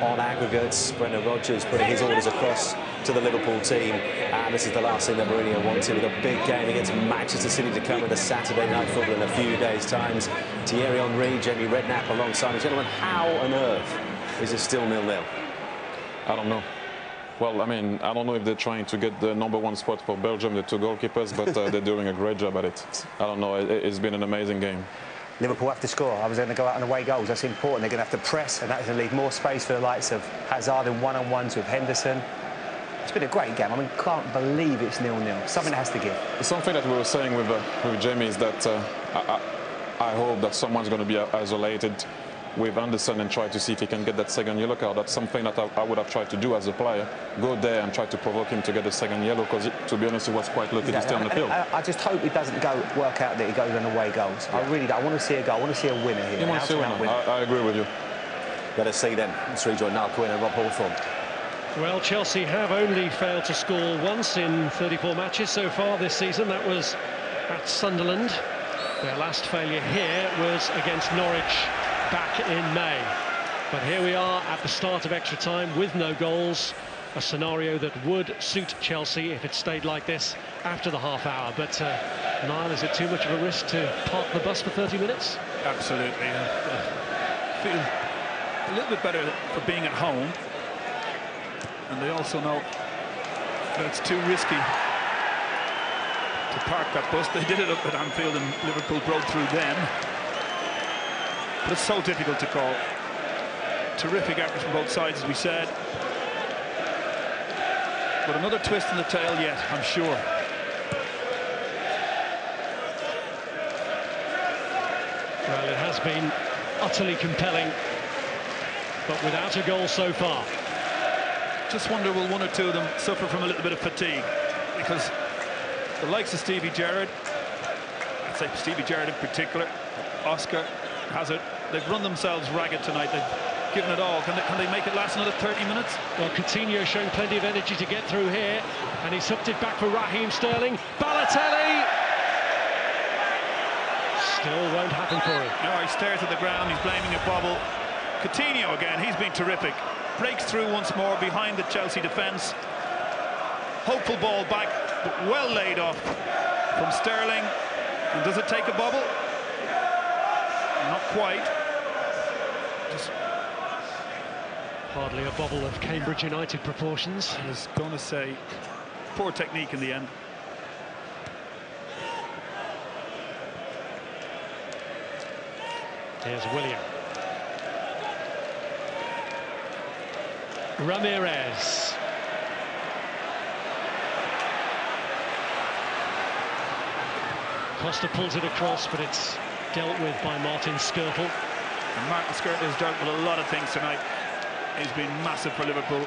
on aggregates. Brendan Rodgers putting his orders across to the Liverpool team. And this is the last thing that Mourinho wanted, with a big game against Manchester City to come with a Saturday night football in a few days' time. Thierry Henry, Jamie Redknapp alongside me. Gentlemen, how on earth is it still 0-0? I don't know. Well, I mean, I don't know if they're trying to get the #1 spot for Belgium, the two goalkeepers, but they're doing a great job at it. I don't know. It's been an amazing game. Liverpool have to score. I was going to go out on away goals. That's important. They're going to have to press, and that's going to leave more space for the likes of Hazard in one-on-ones with Henderson. It's been a great game. I mean, can't believe it's 0-0. Something has to give. Something that we were saying with Jamie is that I hope that someone's going to be isolated with Anderson and try to see if he can get that second yellow card. That's something that I would have tried to do as a player. Go there and try to provoke him to get the second yellow, because to be honest, he was quite lucky to stay on the field. I just hope it doesn't work out that he goes on away goals. Yeah. I really do. I want to see a goal. I want to see a winner here. You want to see a winner. I agree with you. Let us see then. Let's rejoin Niall Quinn and Rob Hawthorne. Well, Chelsea have only failed to score once in 34 matches so far this season. That was at Sunderland. Their last failure here was against Norwich back in May. But here we are at the start of extra time with no goals, a scenario that would suit Chelsea if it stayed like this after the half hour. But Niall, is it too much of a risk to park the bus for 30 minutes? Absolutely. I feel a little bit better for being at home, and they also know that it's too risky to park that bus. They did it up at Anfield and Liverpool broke through them. But it's so difficult to call. Terrific effort from both sides, as we said. But another twist in the tail yet, I'm sure. Well, it has been utterly compelling, but without a goal so far. Just wonder, will one or two of them suffer from a little bit of fatigue? Because the likes of Stevie Gerrard, I'd say Stevie Gerrard in particular, Oscar, Hazard, they've run themselves ragged tonight. They've given it all. Can they make it last another 30 minutes? Well, Coutinho showing plenty of energy to get through here, and he's hooked it back for Raheem Sterling. Balotelli! Still won't happen for him. No, he stares at the ground. He's blaming a bobble. Coutinho again, he's been terrific. Breaks through once more behind the Chelsea defence. Hopeful ball back, but well laid off from Sterling. And does it take a bobble? Not quite. Just hardly a bobble of Cambridge United proportions. I was going to say, poor technique in the end. Here's William. Ramirez. Costa pulls it across, but it's dealt with by Martin Skirtle. And Martin Skirtle has dealt with a lot of things tonight. He's been massive for Liverpool.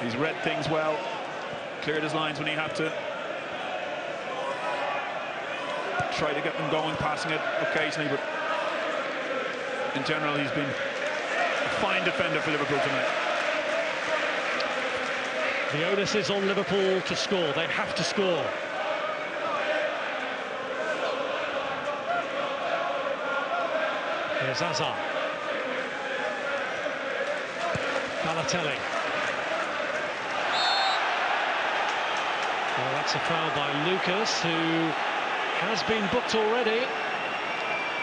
He's read things well, cleared his lines when he had to. Try to get them going, passing it occasionally, but in general he's been a fine defender for Liverpool tonight. The onus is on Liverpool to score. They have to score. Here's Hazard. Balotelli. Well, that's a foul by Lucas, who has been booked already.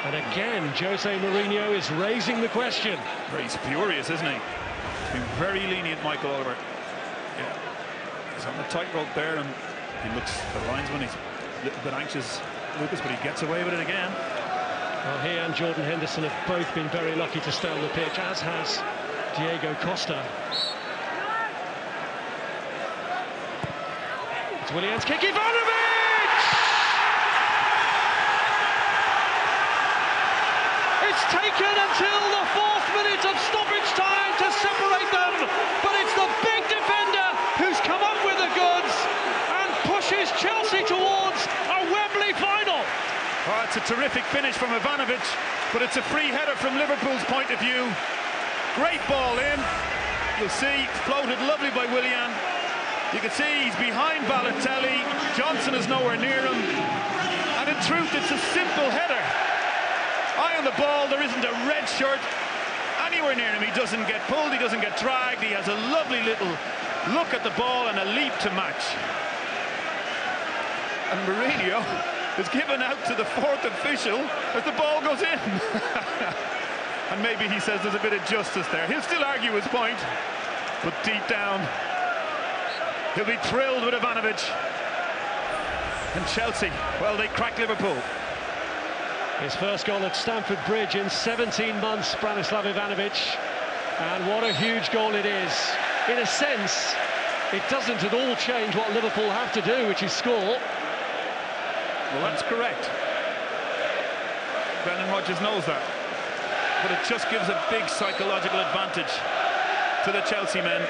And again, Jose Mourinho is raising the question. He's furious, isn't he? He's been very lenient, Michael Oliver. Yeah. He's on the tightrope there, and he looks, the linesman, he's a little bit anxious, Lucas, but he gets away with it again. Well, he and Jordan Henderson have both been very lucky to stay on the pitch, as has Diego Costa. It's Willian's kick, Ivanovic! It's taken until the 4th minute of stoppage time to separate them, but it's the big defender who's come up with the goods and pushes Chelsea towards a Wembley final. Oh, it's a terrific finish from Ivanovic, but it's a free header from Liverpool's point of view. Great ball in. You'll see, floated lovely by Willian. You can see he's behind Balotelli. Johnson is nowhere near him. And in truth, it's a simple header. Eye on the ball, there isn't a red shirt anywhere near him. He doesn't get pulled, he doesn't get dragged. He has a lovely little look at the ball and a leap to match. And Mourinho is given out to the 4th official as the ball goes in. And maybe he says there's a bit of justice there. He'll still argue his point, but deep down, he'll be thrilled with Ivanovic. And Chelsea, well, they cracked Liverpool. His first goal at Stamford Bridge in 17 months, Branislav Ivanovic. And what a huge goal it is. In a sense, it doesn't at all change what Liverpool have to do, which is score. Well, that's correct. Brendan Rodgers knows that. But it just gives a big psychological advantage to the Chelsea men.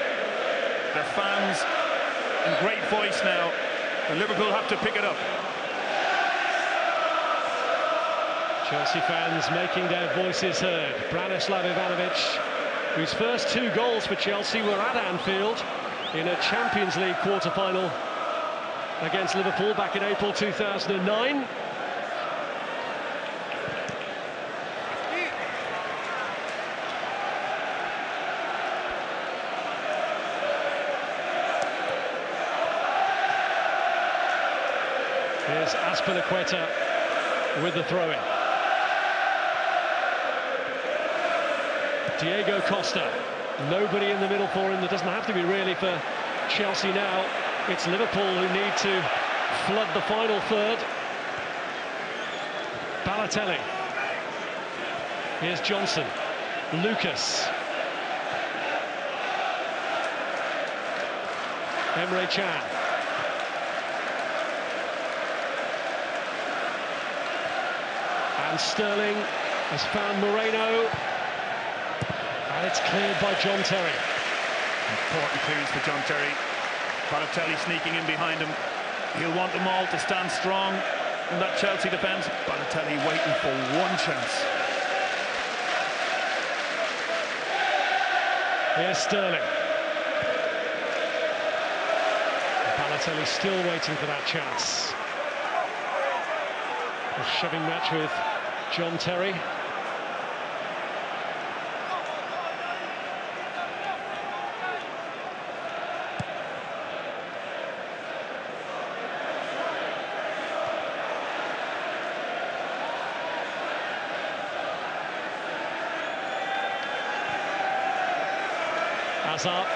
Their fans in great voice now. And Liverpool have to pick it up. Chelsea fans making their voices heard. Branislav Ivanovic, whose first 2 goals for Chelsea were at Anfield in a Champions League quarter-final against Liverpool back in April 2009. Here's Azpilicueta with the throw-in. Diego Costa, nobody in the middle for him. There doesn't have to be really for Chelsea now. It's Liverpool who need to flood the final third. Balotelli. Here's Johnson. Lucas. Emre Can. And Sterling has found Moreno. And it's cleared by John Terry. Important clearance for John Terry. Balotelli sneaking in behind him. He'll want them all to stand strong in that Chelsea defence. Balotelli waiting for one chance. Here's Sterling. Balotelli still waiting for that chance. A shoving match with John Terry. Hazard.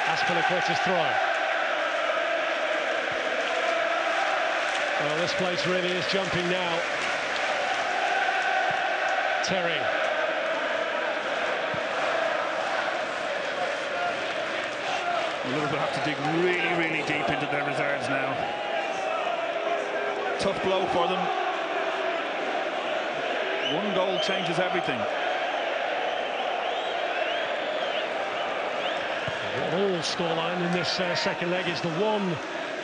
Azpilicueta's throw. Well, this place really is jumping now. Terry. Liverpool have to dig really, really deep into their reserves now. Tough blow for them. One goal changes everything. All scoreline in this second leg is the one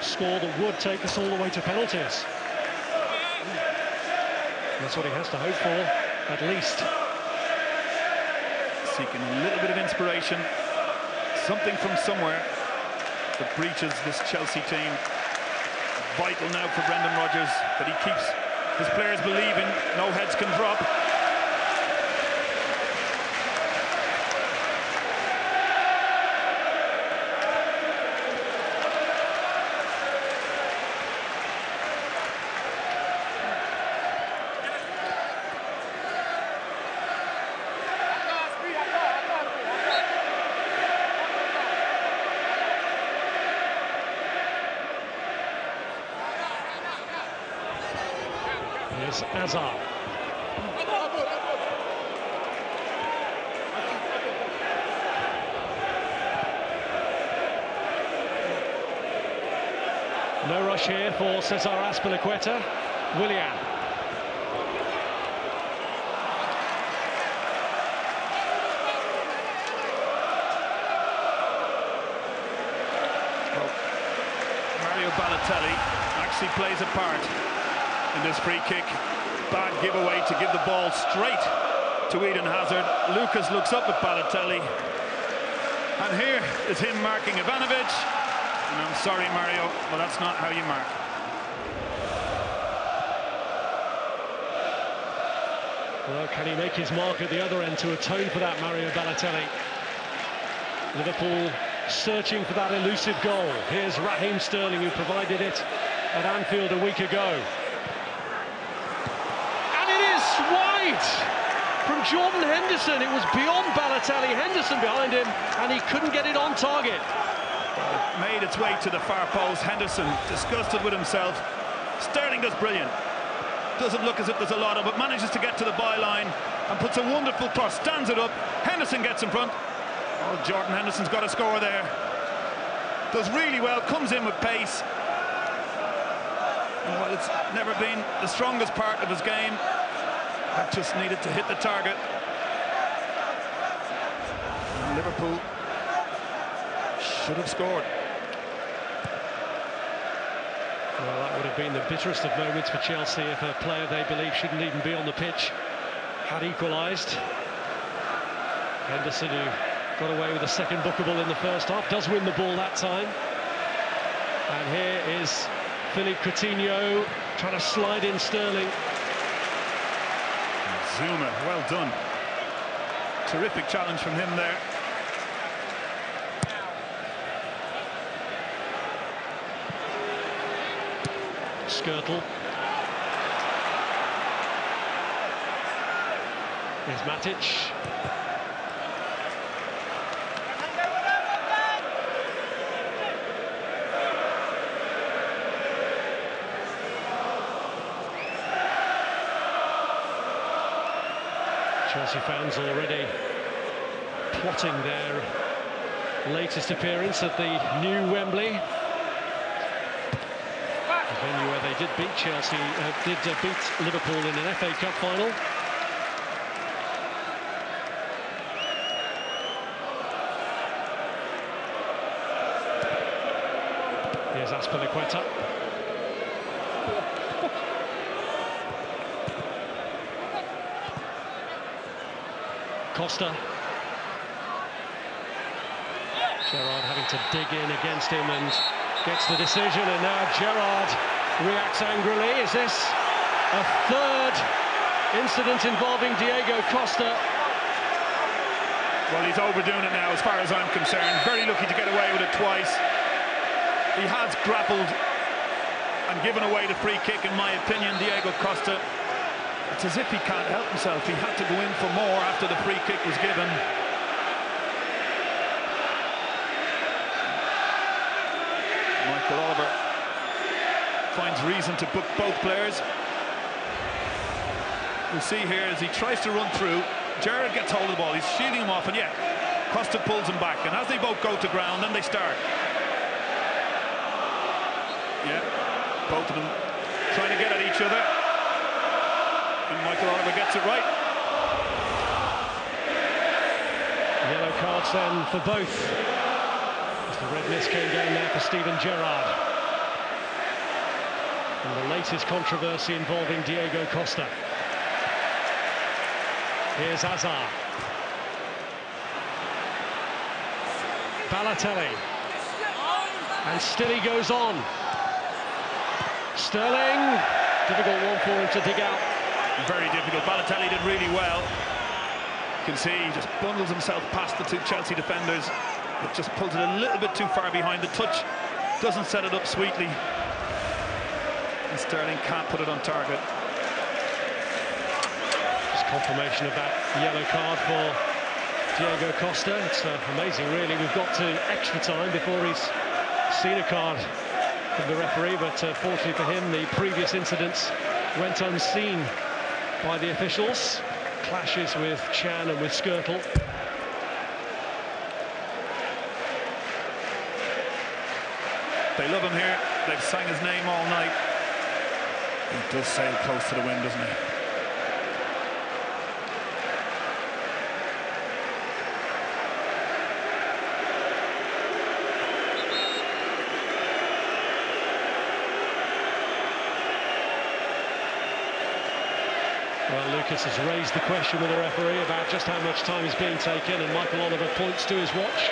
score that would take us all the way to penalties. That's what he has to hope for, at least. seeking a little bit of inspiration, something from somewhere that breaches this Chelsea team. Vital now for Brendan Rodgers that he keeps his players believing no heads can drop. Here's Azar. No rush here for Cesar Azpilicueta. Willian. Well, Mario Balotelli actually plays a part in this free kick. Bad giveaway to give the ball straight to Eden Hazard. Lucas looks up at Balotelli, and here is him marking Ivanovic. And I'm sorry, Mario, but that's not how you mark. Well, can he make his mark at the other end to atone for that, Mario Balotelli? Liverpool searching for that elusive goal. Here's Raheem Sterling, who provided it at Anfield a week ago. Wide from Jordan Henderson. It was beyond Balotelli. Henderson behind him, and he couldn't get it on target. Well, it made its way to the far post. Henderson disgusted with himself. Sterling does brilliant. Doesn't look as if there's a lot of it. Manages to get to the byline and puts a wonderful cross. Stands it up. Henderson gets in front. Oh, Jordan Henderson's got a score there. Does really well. Comes in with pace. And while it's never been the strongest part of his game, that just needed to hit the target. And Liverpool should have scored. Well, that would have been the bitterest of moments for Chelsea if a player they believe shouldn't even be on the pitch had equalised. Henderson, who got away with a second bookable in the first half, does win the ball that time. And here is Philippe Coutinho trying to slide in Sterling. Zuma, well done. Terrific challenge from him there. Skirtle. Here's Matic. Chelsea fans already plotting their latest appearance at the new Wembley. A venue where they did beat Chelsea, beat Liverpool in an FA Cup final. Here's Azpilicueta. Costa. Gerrard having to dig in against him and gets the decision, and now Gerrard reacts angrily. Is this a third incident involving Diego Costa? Well, he's overdoing it now as far as I'm concerned. Very lucky to get away with it twice. He has grappled and given away the free kick, in my opinion, Diego Costa. It's as if he can't help himself. He had to go in for more after the free kick was given. Michael Oliver finds reason to book both players. We'll see here as he tries to run through. Gerrard gets hold of the ball. He's shielding him off, and yeah, Costa pulls him back. And as they both go to ground, then they start. Yeah, both of them trying to get at each other. And Michael Oliver gets it right. Yellow cards then for both. As the red mist came down there for Steven Gerrard. And the latest controversy involving Diego Costa. Here's Azar. Balotelli. And still he goes on. Sterling, difficult one for him to dig out. Very difficult. Balotelli did really well. You can see he just bundles himself past the two Chelsea defenders, but just pulls it a little bit too far behind. The touch doesn't set it up sweetly, and Sterling can't put it on target. Just confirmation of that yellow card for Diego Costa. It's amazing, really. We've got to extra time before he's seen a card from the referee, but fortunately for him, the previous incidents went unseen by the officials. Clashes with Chan and with Skirtle. They love him here. They've sang his name all night. He does sail close to the wind, doesn't he? Well, Lucas has raised the question with the referee about just how much time is being taken, and Michael Oliver points to his watch.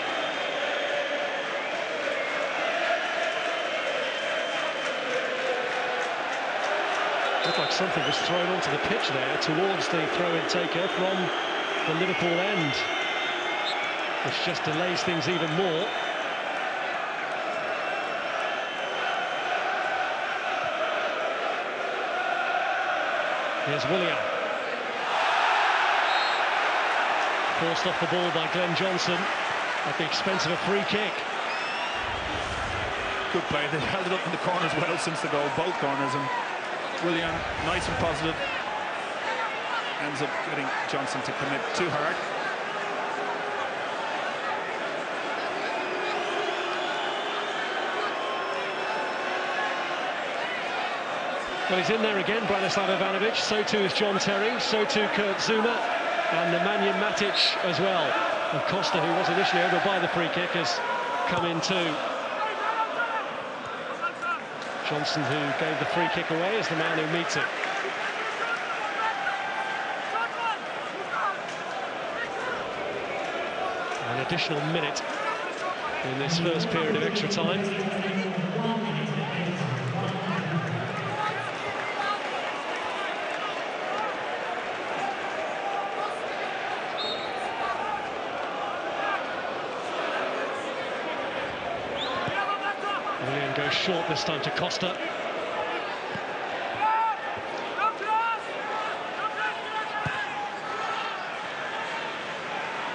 Looked like something was thrown onto the pitch there towards the throw-in taker from the Liverpool end, which just delays things even more. Here's Willian. Forced off the ball by Glenn Johnson at the expense of a free kick. Good play. They've held it up in the corners well since the goal, both corners, and Willian, nice and positive, ends up getting Johnson to commit too hard. Well, he's in there again, Branislav Ivanovic. So too is John Terry, so too Kurt Zuma, and Nemanja Matic as well. And Costa, who was initially over by the free kick, has come in too. Johnson, who gave the free kick away, is the man who meets it. An additional minute in this first period of extra time. Willian goes short this time to Costa.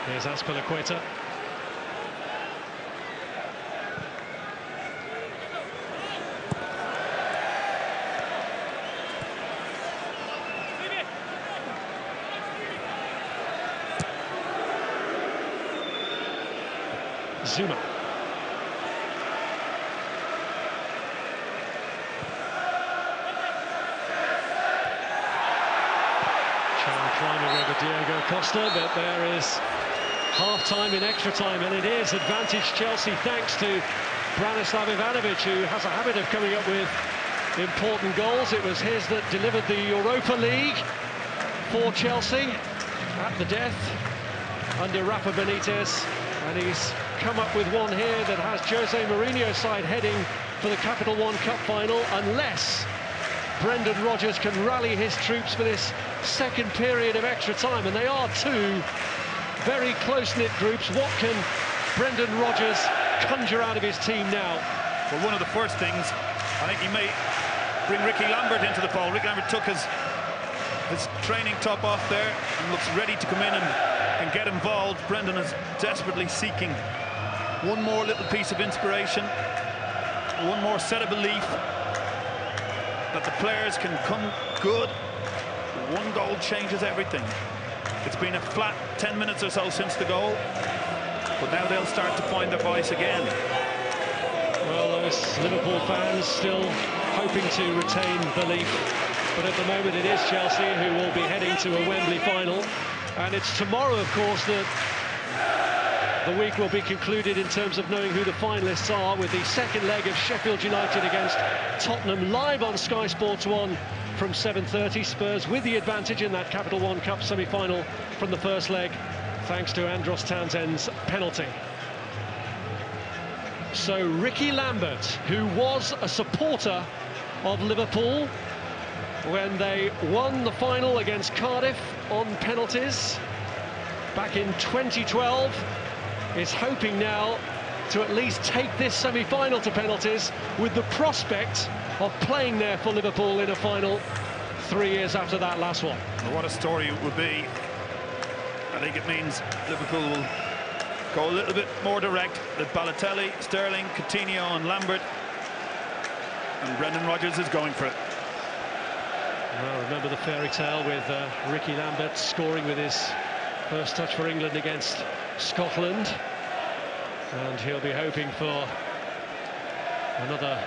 Here's Azpilicueta. Zuma. Climbing over Diego Costa, but there is half-time in extra time, and it is advantage Chelsea thanks to Branislav Ivanovic, who has a habit of coming up with important goals. It was his that delivered the Europa League for Chelsea at the death under Rafa Benitez, and he's come up with one here that has Jose Mourinho's side heading for the Capital One Cup final, unless Brendan Rodgers can rally his troops for this second period of extra time, and they are two very close-knit groups. What can Brendan Rodgers conjure out of his team now? Well, one of the first things, I think he may bring Ricky Lambert into the fold. Ricky Lambert took his training top off there and looks ready to come in and get involved. Brendan is desperately seeking one more little piece of inspiration, one more set of belief that the players can come good. One goal changes everything. It's been a flat 10 minutes or so since the goal, but now they'll start to find their voice again. Well, those Liverpool fans still hoping to retain belief, but at the moment it is Chelsea who will be heading to a Wembley final, and it's tomorrow, of course, that the week will be concluded in terms of knowing who the finalists are, with the second leg of Sheffield United against Tottenham live on Sky Sports 1 from 7:30. Spurs with the advantage in that Capital One Cup semi-final from the first leg, thanks to Andros Townsend's penalty. So Ricky Lambert, who was a supporter of Liverpool when they won the final against Cardiff on penalties back in 2012, is hoping now to at least take this semi-final to penalties with the prospect of playing there for Liverpool in a final 3 years after that last one. Well, what a story it would be. I think it means Liverpool will go a little bit more direct with Balotelli, Sterling, Coutinho and Lambert. And Brendan Rodgers is going for it. Well, remember the fairy tale with Ricky Lambert scoring with his first touch for England against Scotland. And he'll be hoping for another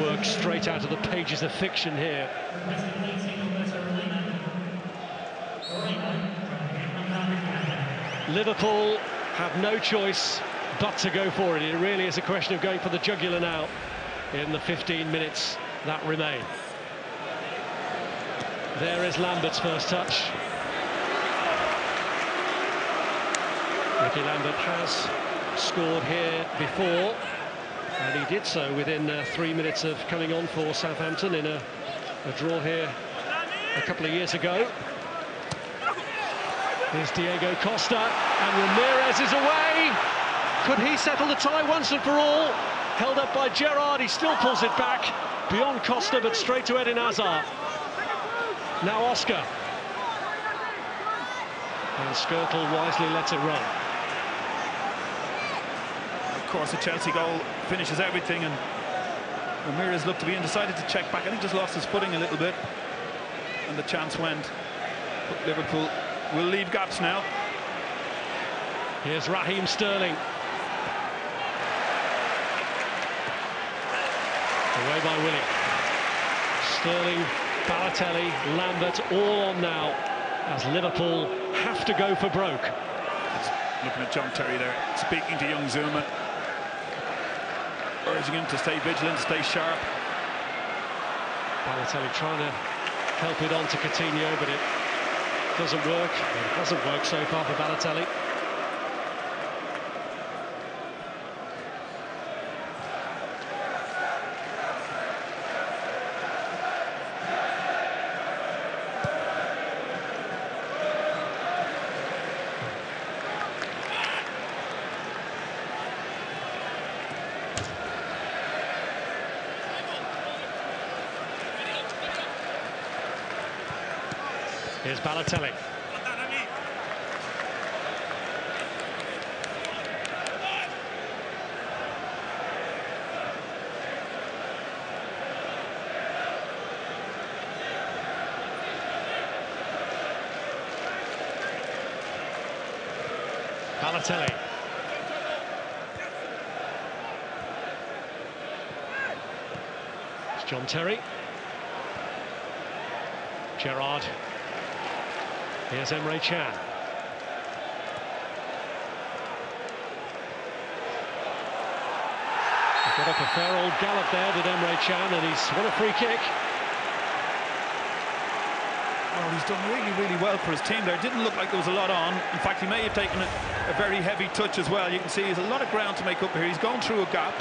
work straight out of the pages of fiction here. Liverpool have no choice but to go for it. It really is a question of going for the jugular now in the 15 minutes that remain. There is Lambert's first touch. Ricky Lambert has scored here before, and he did so within 3 minutes of coming on for Southampton in a draw here a couple of years ago. Here's Diego Costa, and Ramirez is away. Could he settle the tie once and for all? Held up by Gerrard, he still pulls it back beyond Costa, but straight to Eden Hazard. Now Oscar. And Skrtel wisely lets it run. Of course, the Chelsea goal finishes everything, and Ramirez looked to be undecided to check back. I think just lost his footing a little bit, and the chance went. But Liverpool will leave gaps now. Here's Raheem Sterling. Away by Willie. Sterling, Balotelli, Lambert all on now as Liverpool have to go for broke. Looking at John Terry there, speaking to young Zuma, urging him to stay vigilant, stay sharp. Balotelli trying to help it on to Coutinho, but it doesn't work. It hasn't worked so far for Balotelli. Here's Balotelli. Balotelli. It's John Terry. Gerrard. Here's Emre Can. He got up a fair old gallop there, did Emre Can, and he's won a free kick. Well, he's done really, really well for his team there. It didn't look like there was a lot on. In fact, he may have taken a very heavy touch as well. You can see there's a lot of ground to make up here. He's going through a gap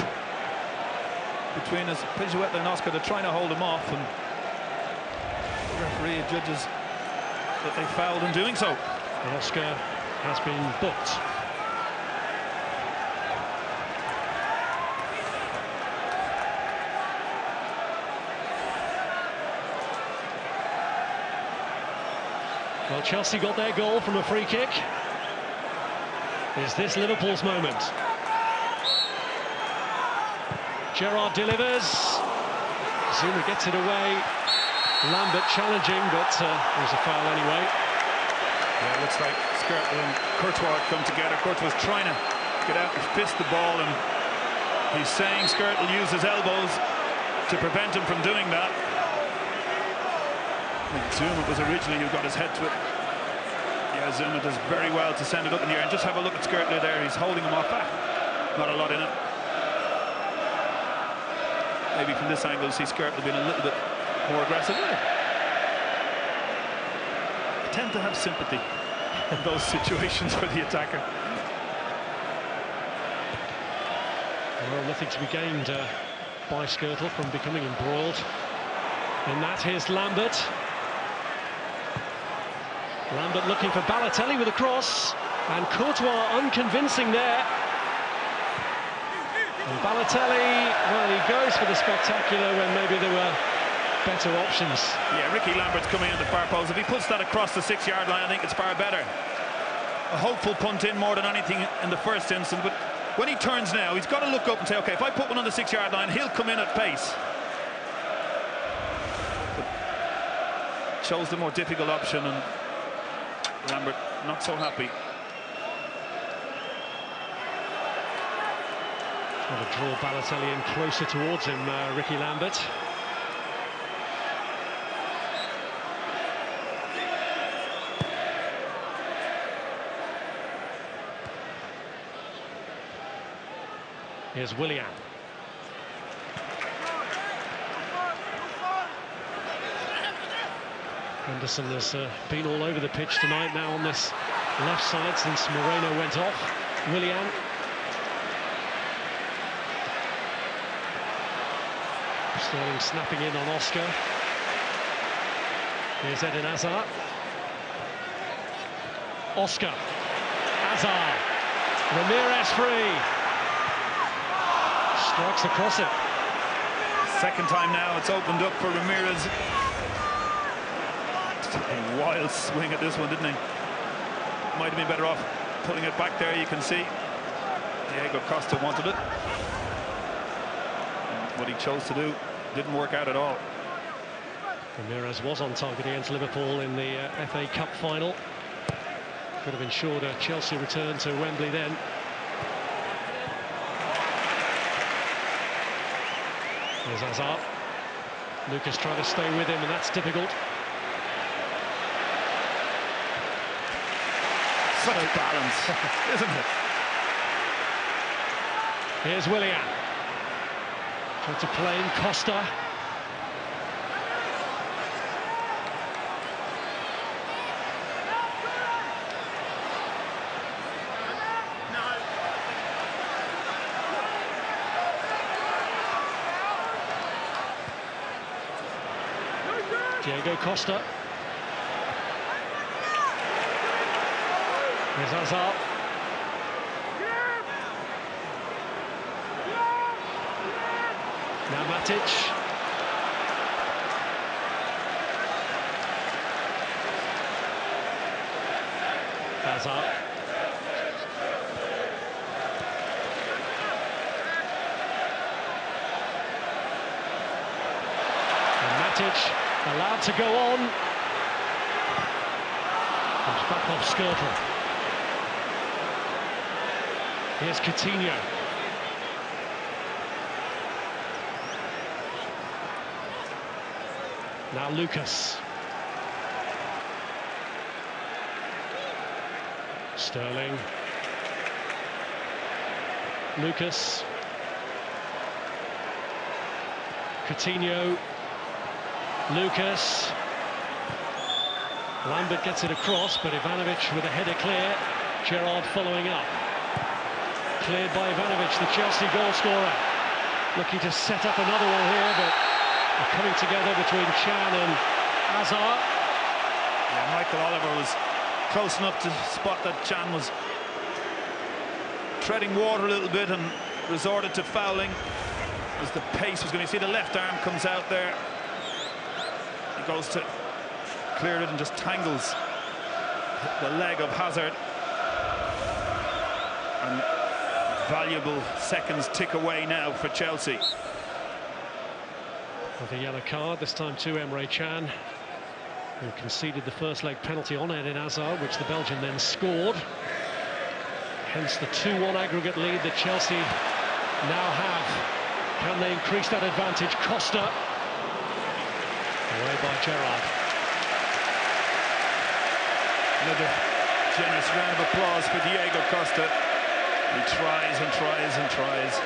between Pizzueta and Oscar. They're trying to hold him off, and the referee judges that they fouled in doing so. And Oscar has been booked. Well, Chelsea got their goal from a free kick. Is this Liverpool's moment? Gerrard delivers. Zuma gets it away. Lambert challenging, but it was a foul anyway. Yeah, it looks like Skrtel and Courtois come together. Courtois trying to get out and fist the ball, and he's saying Skrtel used his elbows to prevent him from doing that. I think Zuma was originally who got his head to it. Yeah, Zuma does very well to send it up in the air, and just have a look at Skrtel there. He's holding him off. Not a lot in it. Maybe from this angle, see Skrtel being a little bit more aggressive. I tend to have sympathy in those situations for the attacker. Well, nothing to be gained by Skirtle from becoming embroiled in that. Here's Lambert. Lambert looking for Balotelli with a cross, and Courtois unconvincing there. And Balotelli, well, he goes for the spectacular when maybe there were better options. Yeah, Ricky Lambert's coming in the far post. If he puts that across the 6-yard line, I think it's far better. A hopeful punt in more than anything in the first instance, but when he turns now, he's got to look up and say, OK, if I put one on the 6-yard line, he'll come in at pace. But chose the more difficult option, and Lambert not so happy. Trying to draw Balotelli in closer towards him, Ricky Lambert. Here's Willian. Henderson has been all over the pitch tonight now on this left side since Moreno went off. Willian. Sterling snapping in on Oscar. Here's Eden Hazard. Oscar. Hazard. Ramirez free. Strikes across it. Second time now it's opened up for Ramirez. A wild swing at this one, didn't he? Might have been better off putting it back there, you can see. Diego Costa wanted it. And what he chose to do didn't work out at all. Ramirez was on target against Liverpool in the FA Cup final. Could have ensured a Chelsea return to Wembley then. Here's Hazard. Lucas trying to stay with him, and that's difficult. Such a balance, isn't it? Here's Willian. Trying to play in Costa. Diego Costa. Here's Hazard. Now Matic. Hazard. And Matic allowed to go on. Comes back off Skirtle. Here's Coutinho. Now Lucas. Sterling. Lucas. Coutinho. Lucas. Lambert gets it across, but Ivanovic with a header clear. Gerrard following up. Cleared by Ivanovic, the Chelsea goal scorer. Looking to set up another one here, but coming together between Chan and Hazard. Yeah, Michael Oliver was close enough to spot that Chan was treading water a little bit and resorted to fouling as the pace was going to see the left arm comes out there. He goes to clear it and just tangles the leg of Hazard. And valuable seconds tick away now for Chelsea. With a yellow card, this time to Emre Can, who conceded the first leg penalty on Eden Hazard, which the Belgian then scored. Hence the 2-1 aggregate lead that Chelsea now have. Can they increase that advantage? Costa. Away by Gerrard. Another generous round of applause for Diego Costa. He tries and tries and tries.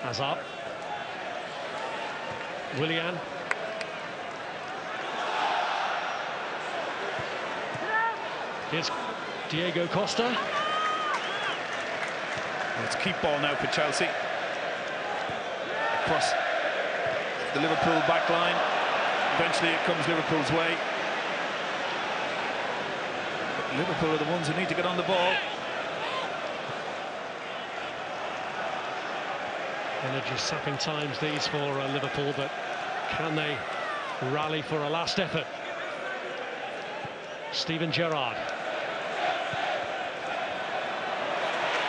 Hazard. Willian. Here's Diego Costa. It's keep ball now for Chelsea. Across the Liverpool back line. Eventually it comes Liverpool's way. But Liverpool are the ones who need to get on the ball. Energy-sapping times these for Liverpool, but can they rally for a last effort? Steven Gerrard.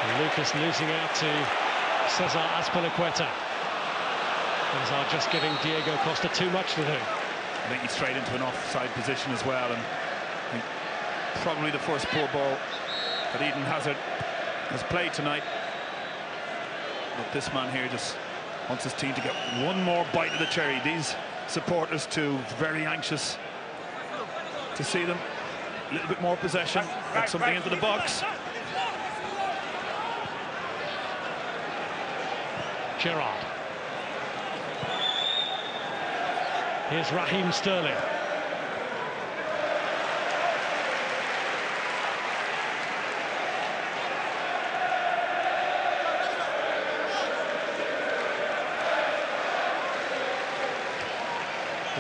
And Lucas losing out to Cesar Azpilicueta. Cesar just giving Diego Costa too much to do. I think he's straight into an offside position as well, and I think probably the first poor ball that Eden Hazard has played tonight. But this man here just wants his team to get one more bite of the cherry. These supporters too very anxious to see them a little bit more possession, get something into the box. Gerrard. Here's Raheem Sterling.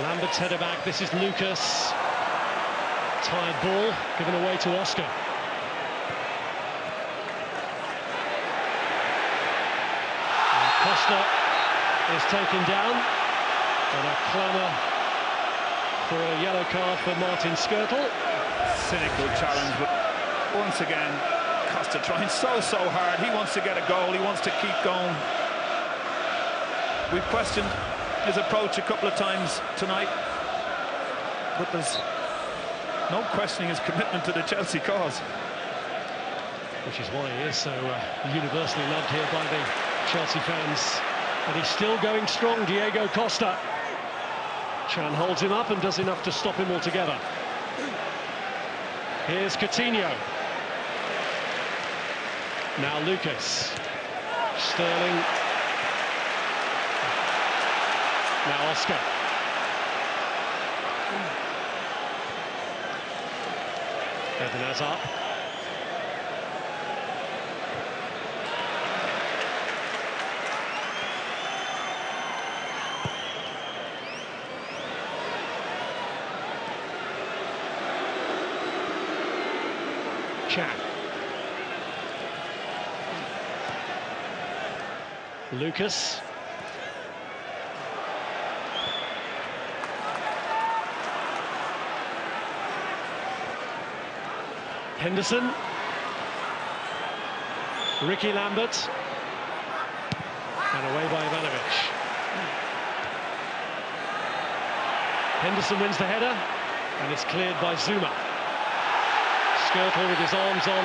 Lambert's header back. This is Lucas. Tired ball given away to Oscar. And Costa is taken down. And a clamour for a yellow card for Martin Skrtel. Cynical challenge, but once again Costa trying so hard. He wants to get a goal. He wants to keep going. We've questioned his approach a couple of times tonight, but there's no questioning his commitment to the Chelsea cause. Which is why he is so universally loved here by the Chelsea fans. And he's still going strong, Diego Costa. Chan holds him up and does enough to stop him altogether. Here's Coutinho. Now Lucas. Sterling. Now Oscar. Eden Hazard. Chan. Lucas. Henderson. Ricky Lambert. And away by Ivanovic. Henderson wins the header, and it's cleared by Zuma. Skrtel with his arms on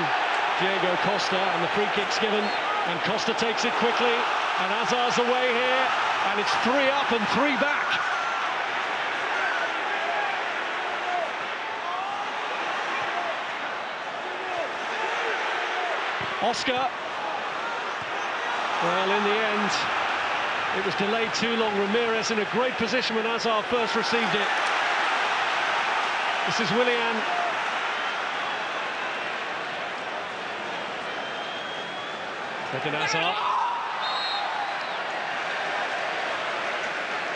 Diego Costa, and the free kick's given, and Costa takes it quickly, and Hazard's away here, and it's 3 up and 3 back. Oscar. Well, in the end, it was delayed too long. Ramirez in a great position when Hazard first received it. This is Willian. Eden Hazard.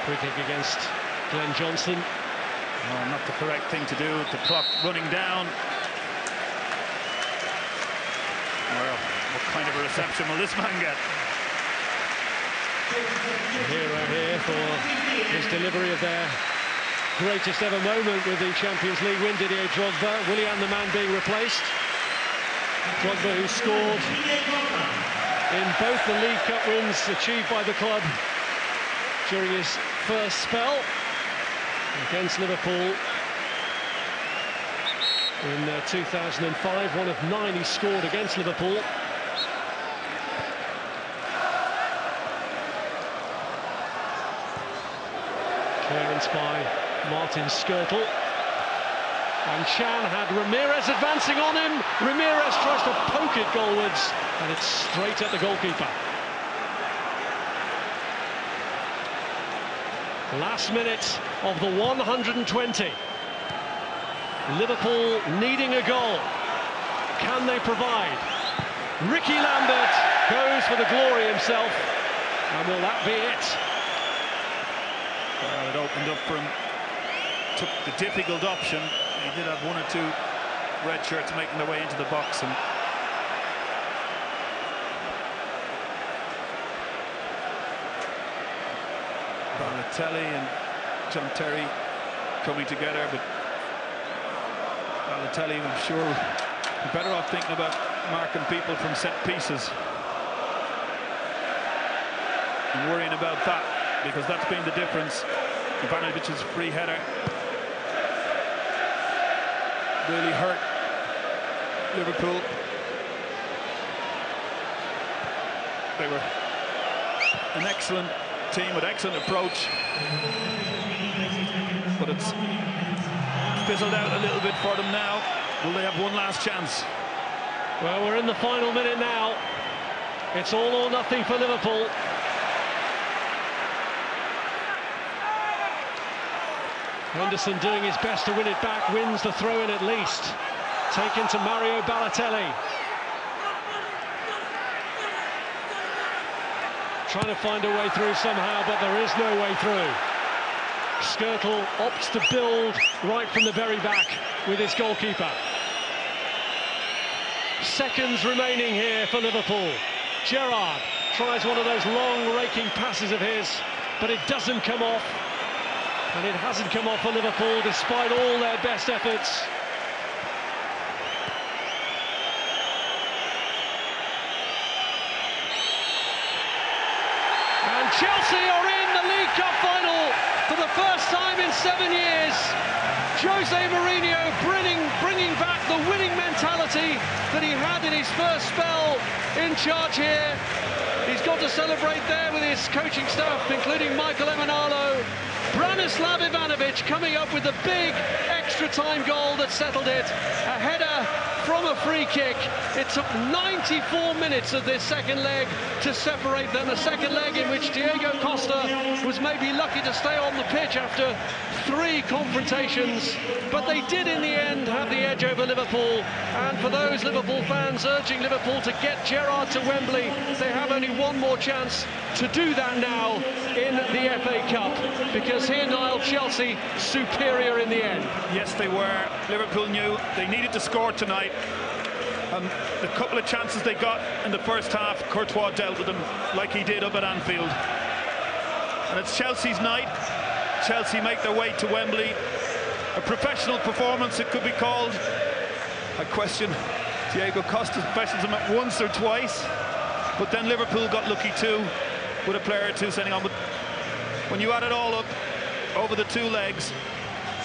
Free kick against Glenn Johnson. Oh, not the correct thing to do with the clock running down. Well, what kind of a reception will this man get? A hero here for his delivery of their greatest ever moment with the Champions League win, Didier Drogba. Willian, the man being replaced. Drogba, who scored in both the League Cup wins achieved by the club during his first spell against Liverpool in 2005, one of 9 he scored against Liverpool. Clearance by Martin Skrtel. And Chan had Ramirez advancing on him. Ramirez tries to poke it goalwards, and it's straight at the goalkeeper. Last minute of the 120. Liverpool needing a goal. Can they provide? Ricky Lambert goes for the glory himself. And will that be it? Well, it opened up for him. Took the difficult option. He did have one or two red shirts making their way into the box. And Balotelli and John Terry coming together, but Balotelli, I'm sure, we're better off thinking about marking people from set pieces and worrying about that, because that's been the difference. Ivanovic's free header really hurt Liverpool. They were an excellent team with excellent approach, but it's fizzled out a little bit for them now. Will they have one last chance? Well, we're in the final minute now. It's all or nothing for Liverpool. Henderson doing his best to win it back, wins the throw-in at least. Taken to Mario Balotelli. Trying to find a way through somehow, but there is no way through. Skirtle opts to build right from the very back with his goalkeeper. Seconds remaining here for Liverpool. Gerrard tries one of those long raking passes of his, but it doesn't come off. And it hasn't come off for Liverpool despite all their best efforts. And Chelsea are in the League Cup final for the first time in 7 years. Jose Mourinho bringing back the winning mentality that he had in his first spell in charge here. He's got to celebrate there with his coaching staff, including Michael Emenalo. Branislav Ivanovic coming up with the big extra-time goal that settled it. A header from a free kick. It took 94 minutes of this second leg to separate them. A second leg in which Diego Costa was maybe lucky to stay on the pitch after 3 confrontations. But they did in the end have the edge over Liverpool. And for those Liverpool fans urging Liverpool to get Gerrard to Wembley, they have only one more chance to do that now in the FA Cup. Because here, Niall, Chelsea superior in the end. Yes, they were. Liverpool knew they needed to score tonight. The couple of chances they got in the first half, Courtois dealt with them like he did up at Anfield. And it's Chelsea's night. Chelsea make their way to Wembley. A professional performance, it could be called. I question Diego Costa's professionalism at once or twice. But then Liverpool got lucky too, with a player or two sending on. But when you add it all up over the 2 legs,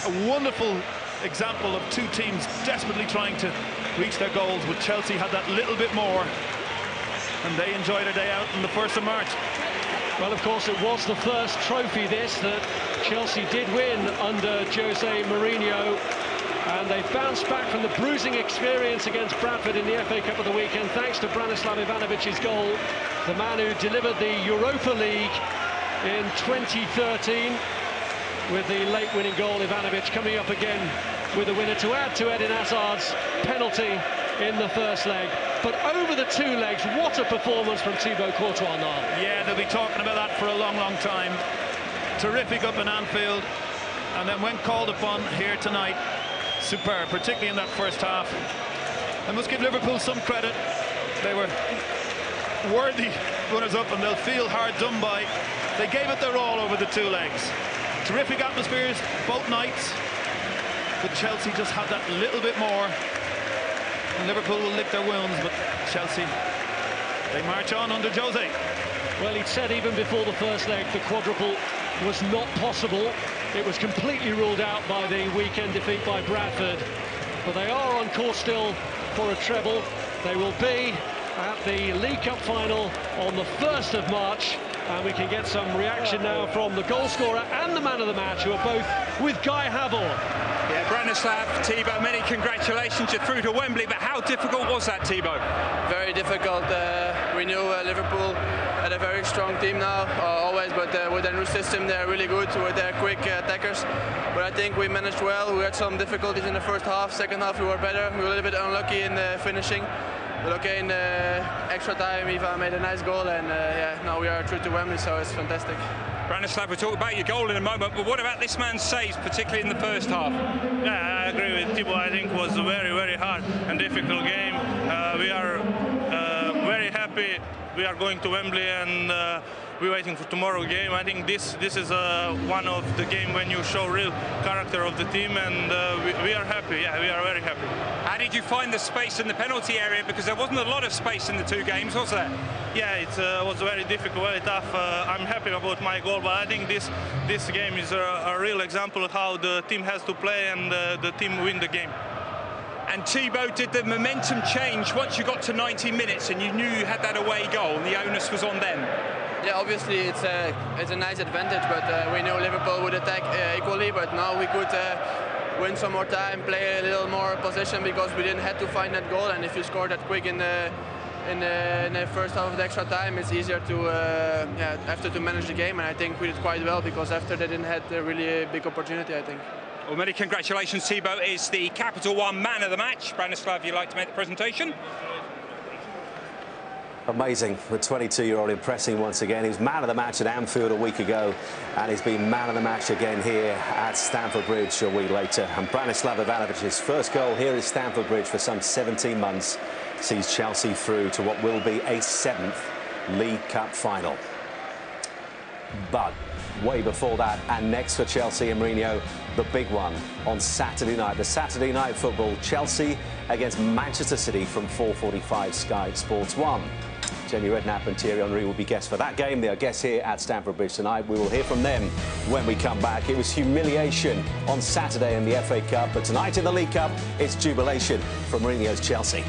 a wonderful example of 2 teams desperately trying to reach their goals, but Chelsea had that little bit more, and they enjoyed a day out on the 1st of March. Well, of course, it was the first trophy that Chelsea did win under Jose Mourinho, and they bounced back from the bruising experience against Bradford in the FA Cup of the weekend thanks to Branislav Ivanovic's goal, the man who delivered the Europa League in 2013 with the late winning goal. Ivanovic coming up again with a winner to add to Eden Hazard's penalty in the first leg. But over the 2 legs, what a performance from Thibaut Courtois now. Yeah, they'll be talking about that for a long, long time. Terrific up in Anfield, and then when called upon here tonight, superb, particularly in that first half. I must give Liverpool some credit. They were worthy runners-up, and they'll feel hard done by. They gave it their all over the 2 legs. Terrific atmospheres both nights, but Chelsea just had that little bit more, and Liverpool will lick their wounds, but Chelsea, they march on under Jose. Well, he'd said even before the first leg the quadruple was not possible. It was completely ruled out by the weekend defeat by Bradford, but they are on course still for a treble. They will be at the League Cup final on the 1st of March. And we can get some reaction now from the goal scorer and the man of the match, who are both with Guy Havell. Yeah, Branislav, Thibaut, many congratulations. You're through to Wembley, but how difficult was that, Thibaut? Very difficult. We knew Liverpool at a very strong team now, always, but with a new system, they're really good with their quick attackers. But I think we managed well. We had some difficulties in the first half. Second half, we were better. We were a little bit unlucky in the finishing. But okay, in the extra time, Ivan made a nice goal, and yeah, now we are through to Wembley, so it's fantastic. Branislav, we'll talk about your goal in a moment, but what about this man's saves, particularly in the first half? Yeah, I agree with Thibaut. I think it was a very, very hard and difficult game. We are very happy. We are going to Wembley, and we're waiting for tomorrow's game. I think this is one of the game when you show real character of the team, and we are happy. Yeah, we are very happy. How did you find the space in the penalty area? Because there wasn't a lot of space in the two games, was there? Yeah, it was very difficult, very tough. I'm happy about my goal, but I think this game is a real example of how the team has to play and the team win the game. And Thibaut, did the momentum change once you got to 90 minutes and you knew you had that away goal and the onus was on them? Yeah, obviously it's a nice advantage, but we knew Liverpool would attack equally, but now we could win some more time, play a little more possession, because we didn't have to find that goal, and if you score that quick in the first half of the extra time, it's easier to after to manage the game, and I think we did quite well, because after they didn't have a really big opportunity, I think. Well, many congratulations. Thibaut is the Capital One man of the match. Branislav, you'd like to make the presentation? Amazing. The 22-year-old impressing once again. He was man of the match at Anfield a week ago, and he's been man of the match again here at Stamford Bridge a week later. And Branislav Ivanovic's first goal here at Stamford Bridge for some 17 months sees Chelsea through to what will be a 7th League Cup final. But way before that, and next for Chelsea and Mourinho, the big one on Saturday night. The Saturday night football, Chelsea against Manchester City from 4:45 Sky Sports 1. Jenny Redknapp and Thierry Henry will be guests for that game. They are guests here at Stamford Bridge tonight. We will hear from them when we come back. It was humiliation on Saturday in the FA Cup, but tonight in the League Cup, it's jubilation from Mourinho's Chelsea.